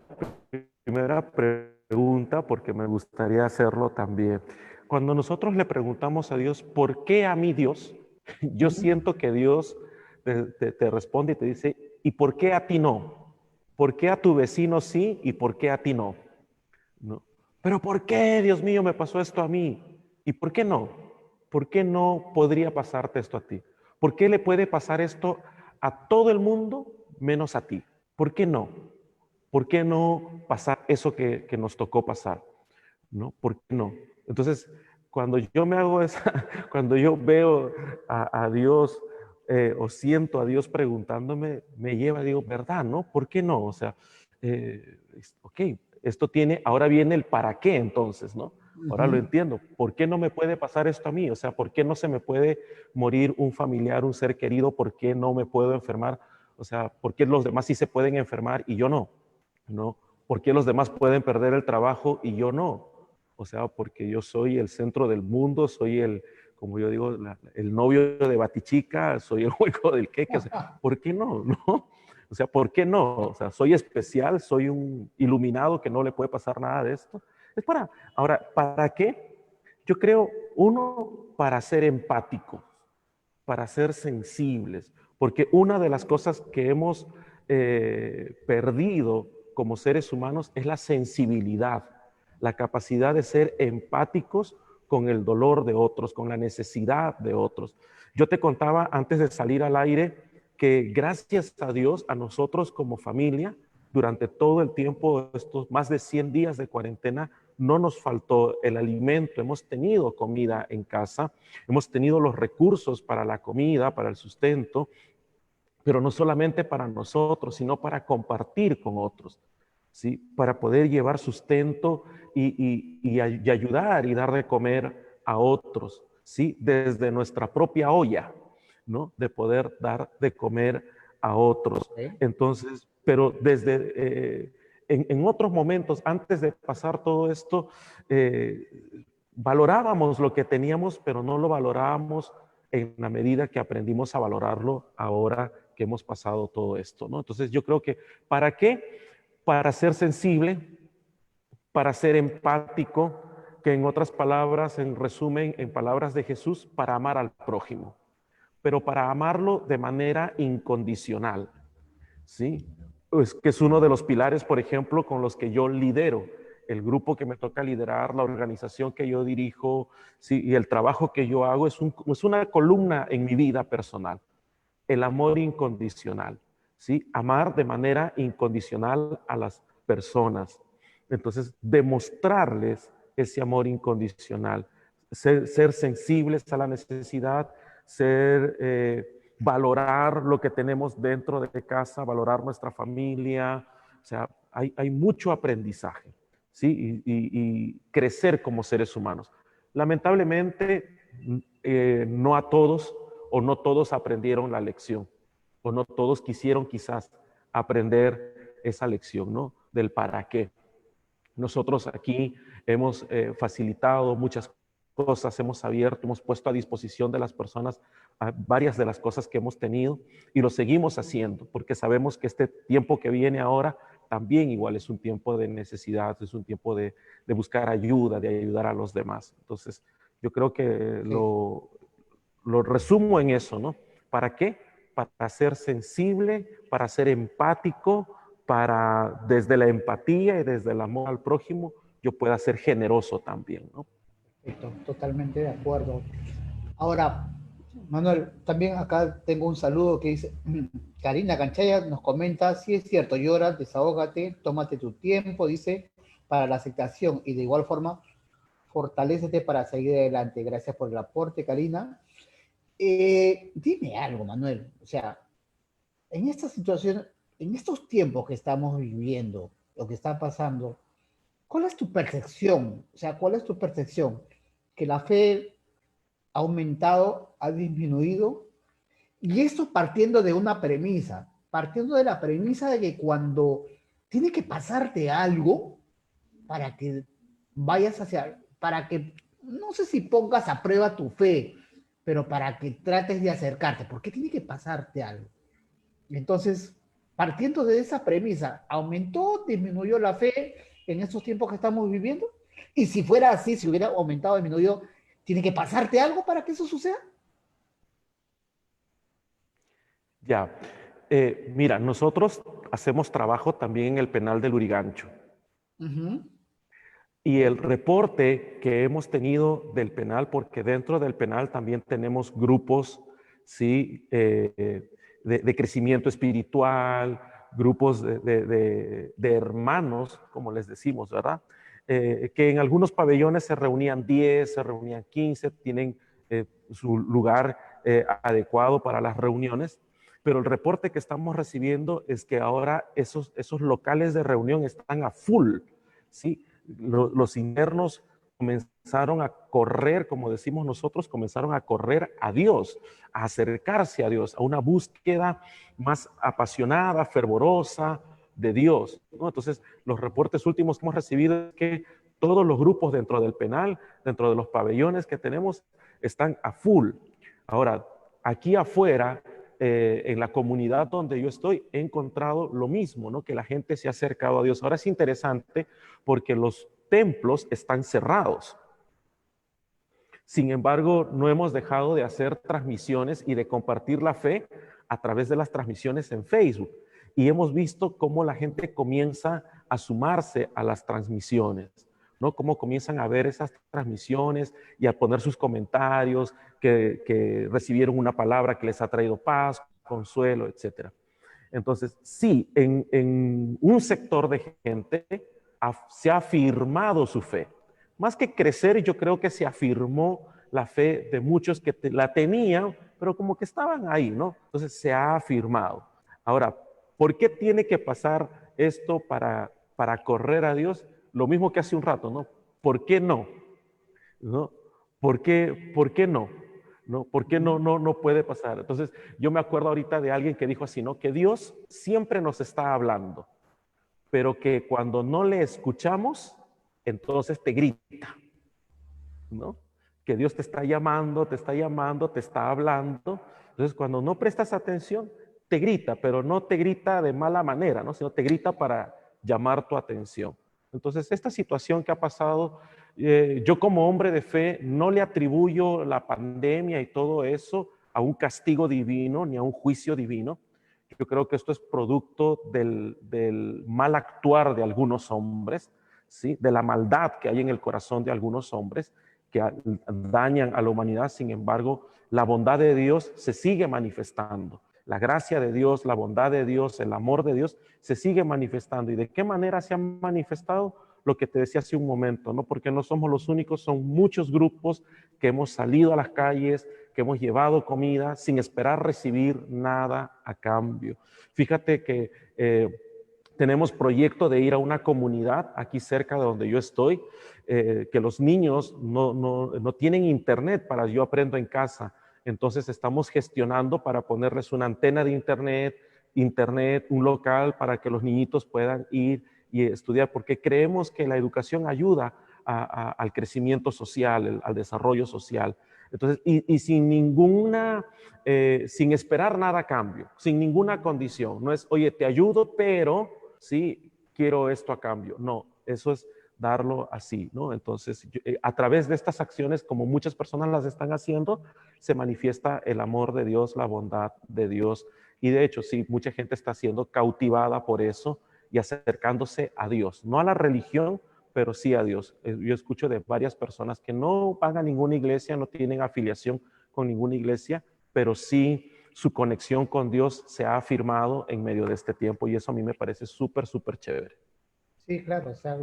primera pregunta porque me gustaría hacerlo también. Cuando nosotros le preguntamos a Dios, ¿por qué a mí Dios? Yo Ujú. siento que Dios te responde y te dice, ¿y por qué a ti no? ¿Por qué a tu vecino sí y por qué a ti no? ¿No? Pero ¿por qué, Dios mío, me pasó esto a mí? ¿Y por qué no? ¿Por qué no podría pasarte esto a ti? ¿Por qué le puede pasar esto a todo el mundo menos a ti? ¿Por qué no? ¿Por qué no pasar eso que nos tocó pasar? ¿No? ¿Por qué no? Entonces, cuando yo me hago esa, cuando yo veo a Dios o siento a Dios preguntándome, me lleva, digo, ¿verdad? ¿No? ¿Por qué no? O sea, ok, esto tiene, ahora viene el para qué entonces, ¿no? Ahora lo Ujú. entiendo. ¿Por qué no me puede pasar esto a mí? O sea, ¿por qué no se me puede morir un familiar, un ser querido? ¿Por qué no me puedo enfermar? O sea, ¿por qué los demás sí se pueden enfermar y yo no? ¿No? ¿Por qué los demás pueden perder el trabajo y yo no? O sea, porque yo soy el centro del mundo, soy el, como yo digo, el novio de Batichica, soy el hueco del queque. O sea, ¿por qué no? ¿No? O sea, ¿por qué no? O sea, soy especial, soy un iluminado que no le puede pasar nada de esto. Es para, ahora, ¿para qué? Yo creo, uno, para ser empático, para ser sensibles, porque una de las cosas que hemos perdido como seres humanos es la sensibilidad, la capacidad de ser empáticos con el dolor de otros, con la necesidad de otros. Yo te contaba antes de salir al aire que gracias a Dios, a nosotros como familia, durante todo el tiempo, estos más de 100 días de cuarentena, no nos faltó el alimento, hemos tenido comida en casa, hemos tenido los recursos para la comida, para el sustento, pero no solamente para nosotros, sino para compartir con otros, ¿sí? Para poder llevar sustento y ayudar y dar de comer a otros, ¿sí? Desde nuestra propia olla, ¿no? De poder dar de comer a otros. Ok. Entonces, pero desde en otros momentos, antes de pasar todo esto, valorábamos lo que teníamos, pero no lo valorábamos en la medida que aprendimos a valorarlo ahora que hemos pasado todo esto, ¿no? Entonces yo creo que, ¿para qué? Para ser sensible, para ser empático, que en otras palabras, en resumen, en palabras de Jesús, para amar al prójimo, pero para amarlo de manera incondicional, ¿sí? Pues, que es uno de los pilares, por ejemplo, con los que yo lidero, el grupo que me toca liderar, la organización que yo dirijo, ¿sí? Y el trabajo que yo hago es una columna en mi vida personal, el amor incondicional, ¿sí? Amar de manera incondicional a las personas. Entonces, demostrarles ese amor incondicional, ser sensibles a la necesidad, valorar lo que tenemos dentro de casa, valorar nuestra familia. O sea, hay mucho aprendizaje, ¿sí? Y crecer como seres humanos. Lamentablemente, no a todos o no todos aprendieron la lección, o no todos quisieron quizás aprender esa lección, ¿no? Del para qué. Nosotros aquí hemos facilitado muchas cosas, hemos abierto, hemos puesto a disposición de las personas varias de las cosas que hemos tenido y lo seguimos haciendo porque sabemos que este tiempo que viene ahora también igual es un tiempo de necesidad, es un tiempo de buscar ayuda, de ayudar a los demás. Entonces, yo creo que Sí. lo resumo en eso, ¿no? ¿Para qué? Para ser sensible, para ser empático, para desde la empatía y desde el amor al prójimo, yo pueda ser generoso también, ¿no? Perfecto, totalmente de acuerdo. Ahora, Manuel, también acá tengo un saludo que dice, Karina Canchaya nos comenta, sí es cierto, llora, desahógate, tómate tu tiempo, dice, para la aceptación y de igual forma, fortalécete para seguir adelante. Gracias por el aporte, Karina. Dime algo, Manuel, o sea, en esta situación, en estos tiempos que estamos viviendo, lo que está pasando, ¿cuál es tu percepción? O sea, ¿cuál es tu percepción? ¿Que la fe ha aumentado, ha disminuido? Y esto partiendo de una premisa, partiendo de la premisa de que cuando tiene que pasarte algo para que vayas hacia, para que, no sé si pongas a prueba tu fe, pero para que trates de acercarte, ¿por qué tiene que pasarte algo? Entonces, partiendo de esa premisa, ¿aumentó, disminuyó la fe en estos tiempos que estamos viviendo? Y si fuera así, si hubiera aumentado, disminuido, ¿tiene que pasarte algo para que eso suceda? Ya, mira, nosotros hacemos trabajo también en el penal del Lurigancho. Uh-huh. Y el reporte que hemos tenido del penal, porque dentro del penal también tenemos grupos, ¿sí? De crecimiento espiritual, grupos de hermanos, como les decimos, ¿verdad? Que en algunos pabellones se reunían 10, se reunían 15, tienen su lugar adecuado para las reuniones, pero el reporte que estamos recibiendo es que ahora esos locales de reunión están a full, ¿sí? Los internos comenzaron a correr, como decimos nosotros, comenzaron a correr a Dios, a acercarse a Dios, a una búsqueda más apasionada, fervorosa de Dios, ¿no? Entonces, los reportes últimos que hemos recibido es que todos los grupos dentro del penal, dentro de los pabellones que tenemos, están a full. Ahora, aquí afuera, en la comunidad donde yo estoy, he encontrado lo mismo, ¿no? Que la gente se ha acercado a Dios. Ahora es interesante porque los templos están cerrados. Sin embargo, no hemos dejado de hacer transmisiones y de compartir la fe a través de las transmisiones en Facebook. Y hemos visto cómo la gente comienza a sumarse a las transmisiones, ¿no? Cómo comienzan a ver esas transmisiones y a poner sus comentarios, que recibieron una palabra que les ha traído paz, consuelo, etc. Entonces, sí, en un sector de gente se ha afirmado su fe. Más que crecer, yo creo que se afirmó la fe de muchos que la tenían, pero como que estaban ahí, ¿no? Entonces se ha afirmado. Ahora, ¿por qué tiene que pasar esto para correr a Dios? Lo mismo que hace un rato, ¿no? ¿Por qué no? ¿No? ¿Por qué no? ¿No? ¿Por qué no puede pasar? Entonces, yo me acuerdo ahorita de alguien que dijo así, ¿no? Que Dios siempre nos está hablando, pero que cuando no le escuchamos, entonces te grita, ¿no? Que Dios te está llamando, te está llamando, te está hablando. Entonces, cuando no prestas atención, te grita, pero no te grita de mala manera, ¿no? Sino te grita para llamar tu atención. Entonces, esta situación que ha pasado, yo como hombre de fe no le atribuyo la pandemia y todo eso a un castigo divino ni a un juicio divino. Yo creo que esto es producto del mal actuar de algunos hombres, ¿sí? De la maldad que hay en el corazón de algunos hombres que dañan a la humanidad. Sin embargo, la bondad de Dios se sigue manifestando. La gracia de Dios, la bondad de Dios, el amor de Dios se sigue manifestando. ¿Y de qué manera se ha manifestado? Lo que te decía hace un momento, ¿no? Porque no somos los únicos, son muchos grupos que hemos salido a las calles, que hemos llevado comida sin esperar recibir nada a cambio. Fíjate que tenemos proyecto de ir a una comunidad aquí cerca de donde yo estoy, que los niños no tienen internet para yo aprendo en casa. Entonces estamos gestionando para ponerles una antena de internet, un local para que los niñitos puedan ir y estudiar, porque creemos que la educación ayuda al crecimiento social, al desarrollo social. Entonces, y sin esperar nada a cambio, sin ninguna condición. No es, oye, te ayudo, pero sí quiero esto a cambio. No, eso es darlo así, ¿no? Entonces, a través de estas acciones, como muchas personas las están haciendo, se manifiesta el amor de Dios, la bondad de Dios. Y de hecho, sí, mucha gente está siendo cautivada por eso y acercándose a Dios, no a la religión, pero sí a Dios. Yo escucho de varias personas que no van a ninguna iglesia, no tienen afiliación con ninguna iglesia, pero sí su conexión con Dios se ha afirmado en medio de este tiempo y eso a mí me parece súper, súper chévere. Sí, claro, o sea,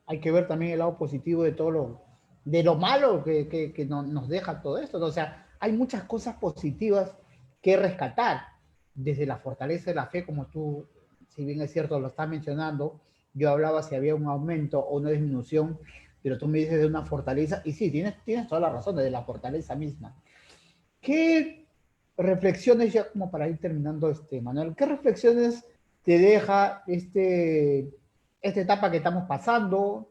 hay que ver también el lado positivo de lo malo que nos deja todo esto, ¿no? O sea, hay muchas cosas positivas que rescatar, desde la fortaleza de la fe, como tú, si bien es cierto, lo estás mencionando. Yo hablaba si había un aumento o una disminución, pero tú me dices de una fortaleza, y sí, tienes toda la razón, de la fortaleza misma. ¿Qué reflexiones, ya como para ir terminando, Manuel, qué reflexiones te deja esta etapa que estamos pasando?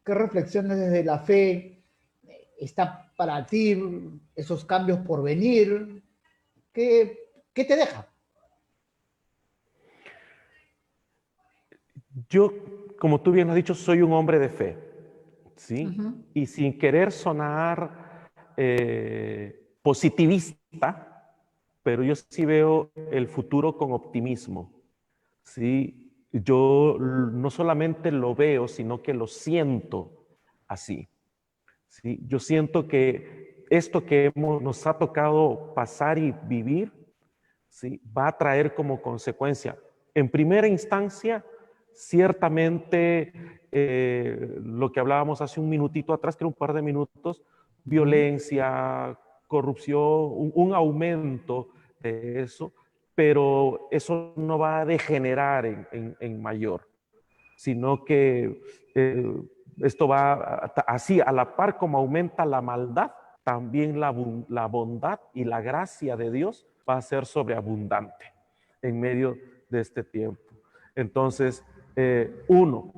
¿Qué reflexiones desde la fe está para ti, esos cambios por venir? ¿Qué te deja? Yo, como tú bien has dicho, soy un hombre de fe, Uh ¿sí? -huh. Y sin querer sonar positivista, pero yo sí veo el futuro con optimismo, ¿sí? Yo no solamente lo veo, sino que lo siento así, ¿sí? Yo siento que esto que nos ha tocado pasar y vivir, ¿sí? Va a traer como consecuencia, en primera instancia, ciertamente lo que hablábamos hace un minutito atrás, que era un par de minutos, Uh -huh. violencia, corrupción, un aumento de eso, pero eso no va a degenerar en mayor, sino que eh, esto va así, a la par como aumenta la maldad, también la bondad y la gracia de Dios va a ser sobreabundante en medio de este tiempo. Entonces, uno,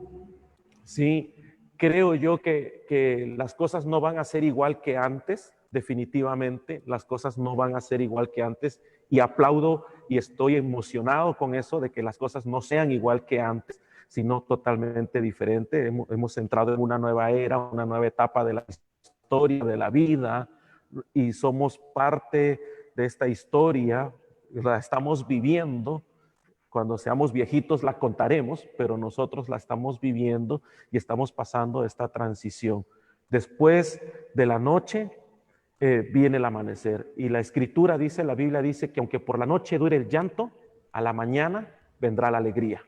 sí, creo yo que las cosas no van a ser igual que antes, definitivamente, las cosas no van a ser igual que antes y aplaudo y estoy emocionado con eso de que las cosas no sean igual que antes, sino totalmente diferente. Hemos entrado en una nueva era, una nueva etapa de la historia, de la vida, y somos parte de esta historia, la estamos viviendo. Cuando seamos viejitos la contaremos, pero nosotros la estamos viviendo y estamos pasando esta transición. Después de la noche viene el amanecer. Y la escritura dice, la Biblia dice que aunque por la noche dure el llanto, a la mañana vendrá la alegría.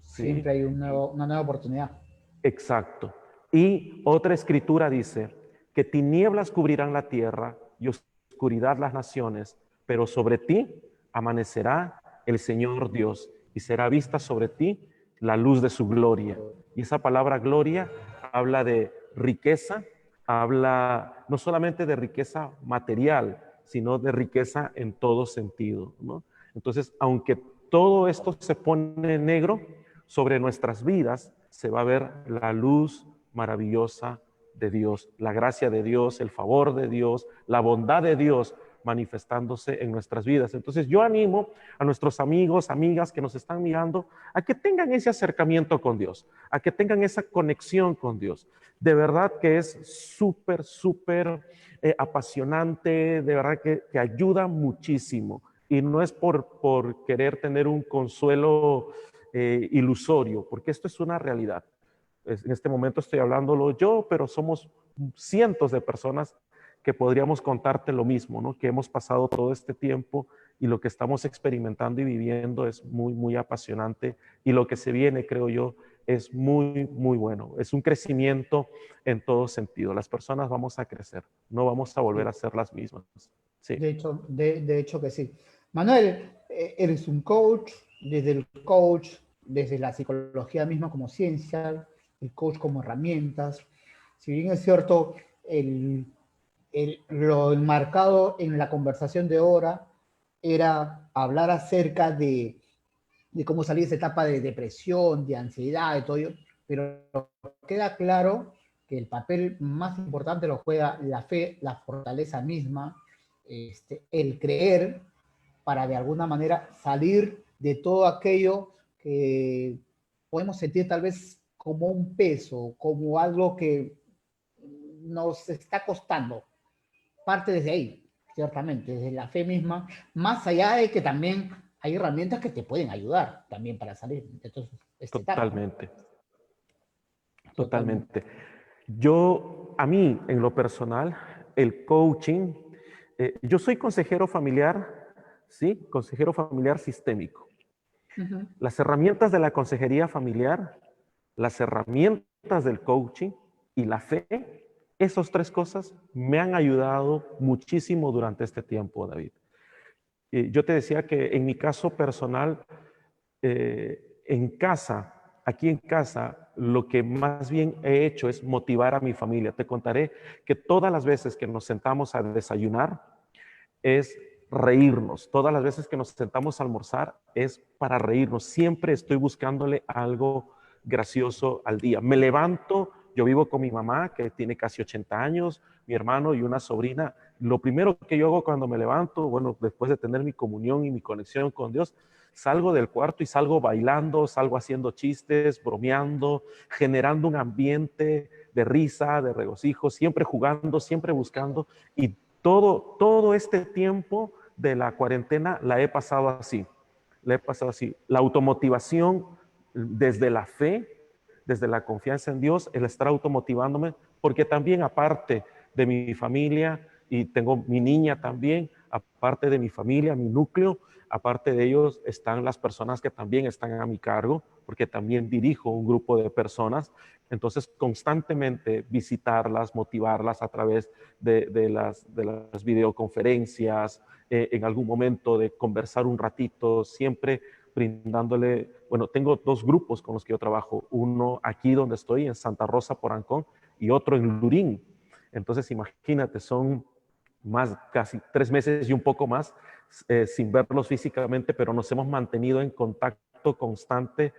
Siempre ¿Sí? hay una nueva oportunidad. Exacto. Y otra escritura dice que tinieblas cubrirán la tierra y oscuridad las naciones, pero sobre ti amanecerá el Señor Dios y será vista sobre ti la luz de su gloria. Y esa palabra gloria habla de riqueza, habla no solamente de riqueza material, sino de riqueza en todo sentido, ¿no? Entonces, aunque todo esto se pone negro, sobre nuestras vidas se va a ver la luz maravillosa de Dios, la gracia de Dios, el favor de Dios, la bondad de Dios manifestándose en nuestras vidas. Entonces yo animo a nuestros amigos, amigas que nos están mirando a que tengan ese acercamiento con Dios, a que tengan esa conexión con Dios. De verdad que es súper, súper apasionante, de verdad que ayuda muchísimo. Y no es por querer tener un consuelo ilusorio, porque esto es una realidad. En este momento estoy hablándolo yo, pero somos cientos de personas que podríamos contarte lo mismo, ¿no? Que hemos pasado todo este tiempo y lo que estamos experimentando y viviendo es muy, muy apasionante y lo que se viene, creo yo, es muy, muy bueno. Es un crecimiento en todo sentido. Las personas vamos a crecer, no vamos a volver a ser las mismas. Sí, De hecho que sí. Manuel, eres un coach, desde el coach, desde la psicología misma como ciencia, el coach como herramientas. Si bien es cierto, el, lo enmarcado en la conversación de ahora era hablar acerca de cómo salir de esa etapa de depresión, de ansiedad, de todo ello, pero queda claro que el papel más importante lo juega la fe, la fortaleza misma, el creer para de alguna manera salir de todo aquello que podemos sentir tal vez como un peso, como algo que nos está costando. Parte desde ahí, ciertamente, desde la fe misma, más allá de que también hay herramientas que te pueden ayudar también para salir de toda esta etapa, ¿no? totalmente, Totalmente. totalmente. Yo, a mí, en lo personal, el coaching, yo soy consejero familiar, ¿sí? Consejero familiar sistémico. Uh -huh. Las herramientas de la consejería familiar, las herramientas del coaching y la fe, esas tres cosas me han ayudado muchísimo durante este tiempo, David. Yo te decía que en mi caso personal, en casa, aquí en casa, lo que más bien he hecho es motivar a mi familia. Te contaré que todas las veces que nos sentamos a desayunar es reírnos. Todas las veces que nos sentamos a almorzar es para reírnos. Siempre estoy buscándole algo gracioso al día. Me levanto, yo vivo con mi mamá, que tiene casi 80 años, mi hermano y una sobrina. Lo primero que yo hago cuando me levanto, bueno, después de tener mi comunión y mi conexión con Dios, salgo del cuarto y salgo bailando, salgo haciendo chistes, bromeando, generando un ambiente de risa, de regocijo, siempre jugando, siempre buscando. Y todo este tiempo de la cuarentena la he pasado así. La he pasado así. La automotivación desde la fe, desde la confianza en Dios, el estar automotivándome, porque también aparte de mi familia, y tengo mi niña también, aparte de mi familia, mi núcleo, aparte de ellos están las personas que también están a mi cargo, porque también dirijo un grupo de personas. Entonces, constantemente visitarlas, motivarlas a través de las videoconferencias, en algún momento de conversar un ratito, siempre brindándole, bueno, tengo dos grupos con los que yo trabajo, uno aquí donde estoy, en Santa Rosa, Porancón, y otro en Lurín. Entonces, imagínate, son más, casi 3 meses y un poco más sin verlos físicamente, pero nos hemos mantenido en contacto constante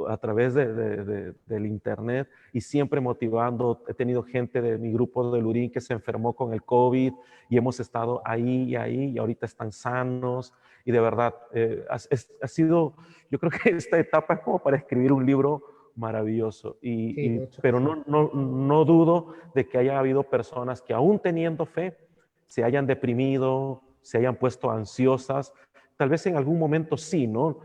a través del internet y siempre motivando. He tenido gente de mi grupo de Lurín que se enfermó con el COVID y hemos estado ahí y ahorita están sanos y de verdad ha sido, yo creo que esta etapa es como para escribir un libro maravilloso, Sí, de hecho que pero sí. no dudo de que haya habido personas que aún teniendo fe se hayan deprimido, se hayan puesto ansiosas. Tal vez en algún momento sí, ¿no?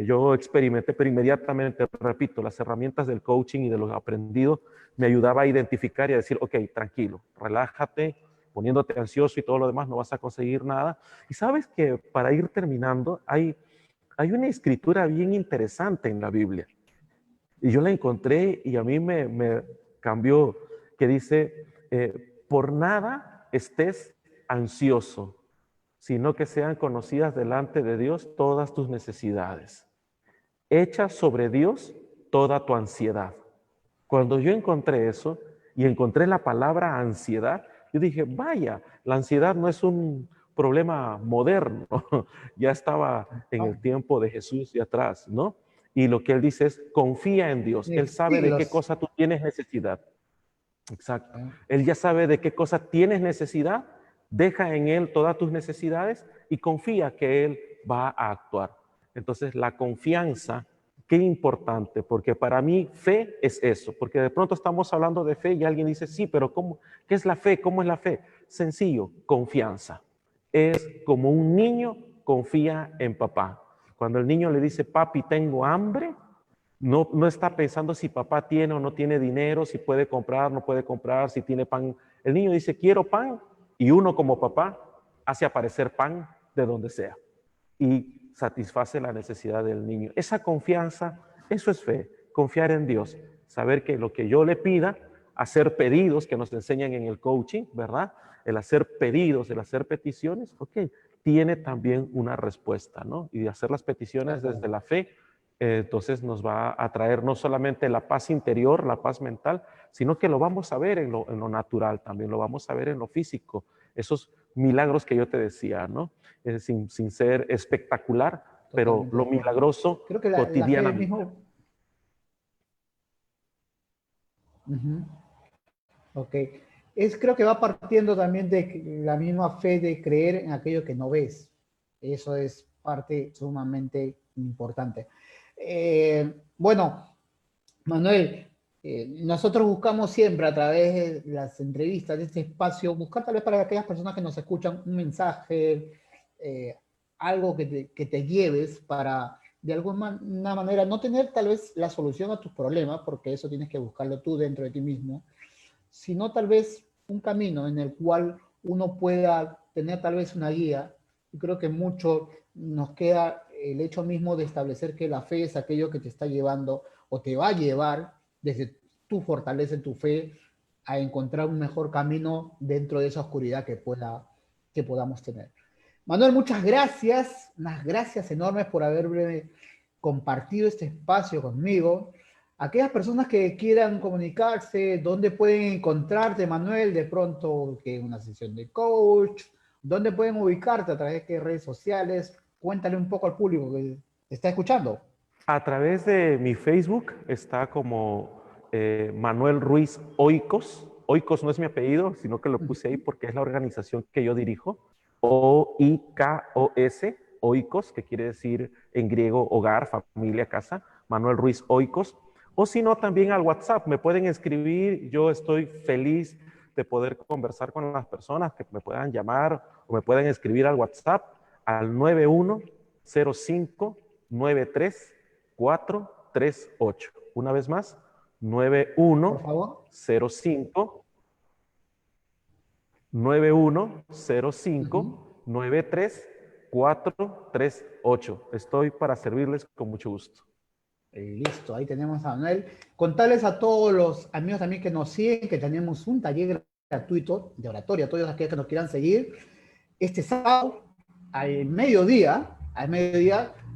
Yo experimenté, pero inmediatamente, repito, las herramientas del coaching y de lo aprendido me ayudaba a identificar y a decir, ok, tranquilo, relájate, poniéndote ansioso y todo lo demás, no vas a conseguir nada. Y sabes que para ir terminando, hay una escritura bien interesante en la Biblia. Y yo la encontré y a mí me cambió, que dice, por nada estés ansioso, sino que sean conocidas delante de Dios todas tus necesidades. Echa sobre Dios toda tu ansiedad. Cuando yo encontré eso y encontré la palabra ansiedad, yo dije, vaya, la ansiedad no es un problema moderno, ya estaba en el No, tiempo de Jesús y atrás, ¿no? Y lo que él dice es, confía en Dios. de Él sabe de qué siglos. cosa tú tienes necesidad. Exacto. ¿No? Él ya sabe de qué cosa tienes necesidad, deja en Él todas tus necesidades y confía que Él va a actuar. Entonces, la confianza, qué importante, porque para mí fe es eso, porque de pronto estamos hablando de fe y alguien dice, sí, pero ¿cómo? ¿Qué es la fe? ¿Cómo es la fe? Sencillo, confianza. Es como un niño confía en papá. Cuando el niño le dice, papi, tengo hambre, no está pensando si papá tiene o no tiene dinero, si puede comprar, no puede comprar, si tiene pan. El niño dice, quiero pan, y uno como papá hace aparecer pan de donde sea y satisface la necesidad del niño. Esa confianza, eso es fe, confiar en Dios, saber que lo que yo le pida, hacer pedidos que nos enseñan en el coaching, ¿verdad? El hacer pedidos, el hacer peticiones, ok, tiene también una respuesta, ¿no? Y hacer las peticiones desde la fe, entonces nos va a traer no solamente la paz interior, la paz mental, sino que lo vamos a ver en lo natural también, lo vamos a ver en lo físico. Esos milagros que yo te decía, ¿no? Sin ser espectacular, pero Totalmente lo de acuerdo. milagroso Creo que la fe cotidianamente. mismo... Ujú. Ok. Creo que va partiendo también de la misma fe de creer en aquello que no ves. Eso es parte sumamente importante. Bueno, Manuel, nosotros buscamos siempre a través de las entrevistas, de este espacio, buscar tal vez para aquellas personas que nos escuchan un mensaje, eh, algo que te lleves para de alguna manera no tener tal vez la solución a tus problemas, porque eso tienes que buscarlo tú dentro de ti mismo, sino tal vez un camino en el cual uno pueda tener tal vez una guía. Y creo que mucho nos queda el hecho mismo de establecer que la fe es aquello que te está llevando o te va a llevar desde tu fortaleza en tu fe a encontrar un mejor camino dentro de esa oscuridad que podamos tener. Manuel, muchas gracias, unas gracias enormes por haberme compartido este espacio conmigo. Aquellas personas que quieran comunicarse, ¿dónde pueden encontrarte, Manuel? De pronto, que una sesión de coach, ¿dónde pueden ubicarte? ¿A través de qué redes sociales? Cuéntale un poco al público que te está escuchando. A través de mi Facebook está como Manuel Ruiz Oikos. Oikos no es mi apellido, sino que lo puse ahí porque es la organización que yo dirijo. O-I-K-O-S, Oikos, que quiere decir en griego hogar, familia, casa. Manuel Ruiz Oikos. O si no, también al WhatsApp. Me pueden escribir. Yo estoy feliz de poder conversar con las personas que me puedan llamar o me pueden escribir al WhatsApp al 910593 438. Una vez más, Por favor. 9105 Ujú. 9105 93438. Estoy para servirles con mucho gusto. Listo, ahí tenemos a Manuel. Contarles a todos los amigos también que nos siguen que tenemos un taller gratuito de oratoria, a todos aquellos que nos quieran seguir. Este sábado, al mediodía,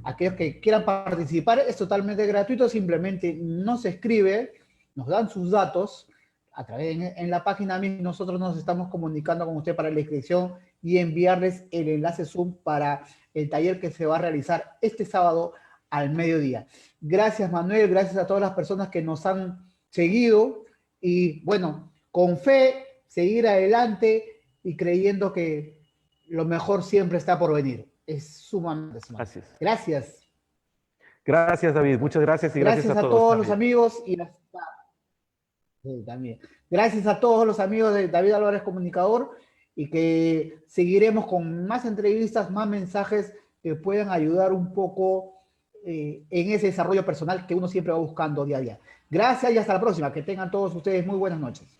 aquellos que quieran participar, es totalmente gratuito, simplemente nos escribe, nos dan sus datos, a través en la página misma nosotros nos estamos comunicando con usted para la inscripción y enviarles el enlace Zoom para el taller que se va a realizar este sábado al mediodía. Gracias, Manuel, gracias a todas las personas que nos han seguido y bueno, con fe, seguir adelante y creyendo que lo mejor siempre está por venir. Es sumamente sumamente. Así es. Gracias. Gracias, David. Muchas gracias y gracias Gracias a a todos todos los también. amigos y las... Sí, también. Gracias a todos los amigos de David Álvarez Comunicador y que seguiremos con más entrevistas, más mensajes que puedan ayudar un poco en ese desarrollo personal que uno siempre va buscando día a día. Gracias y hasta la próxima. Que tengan todos ustedes muy buenas noches.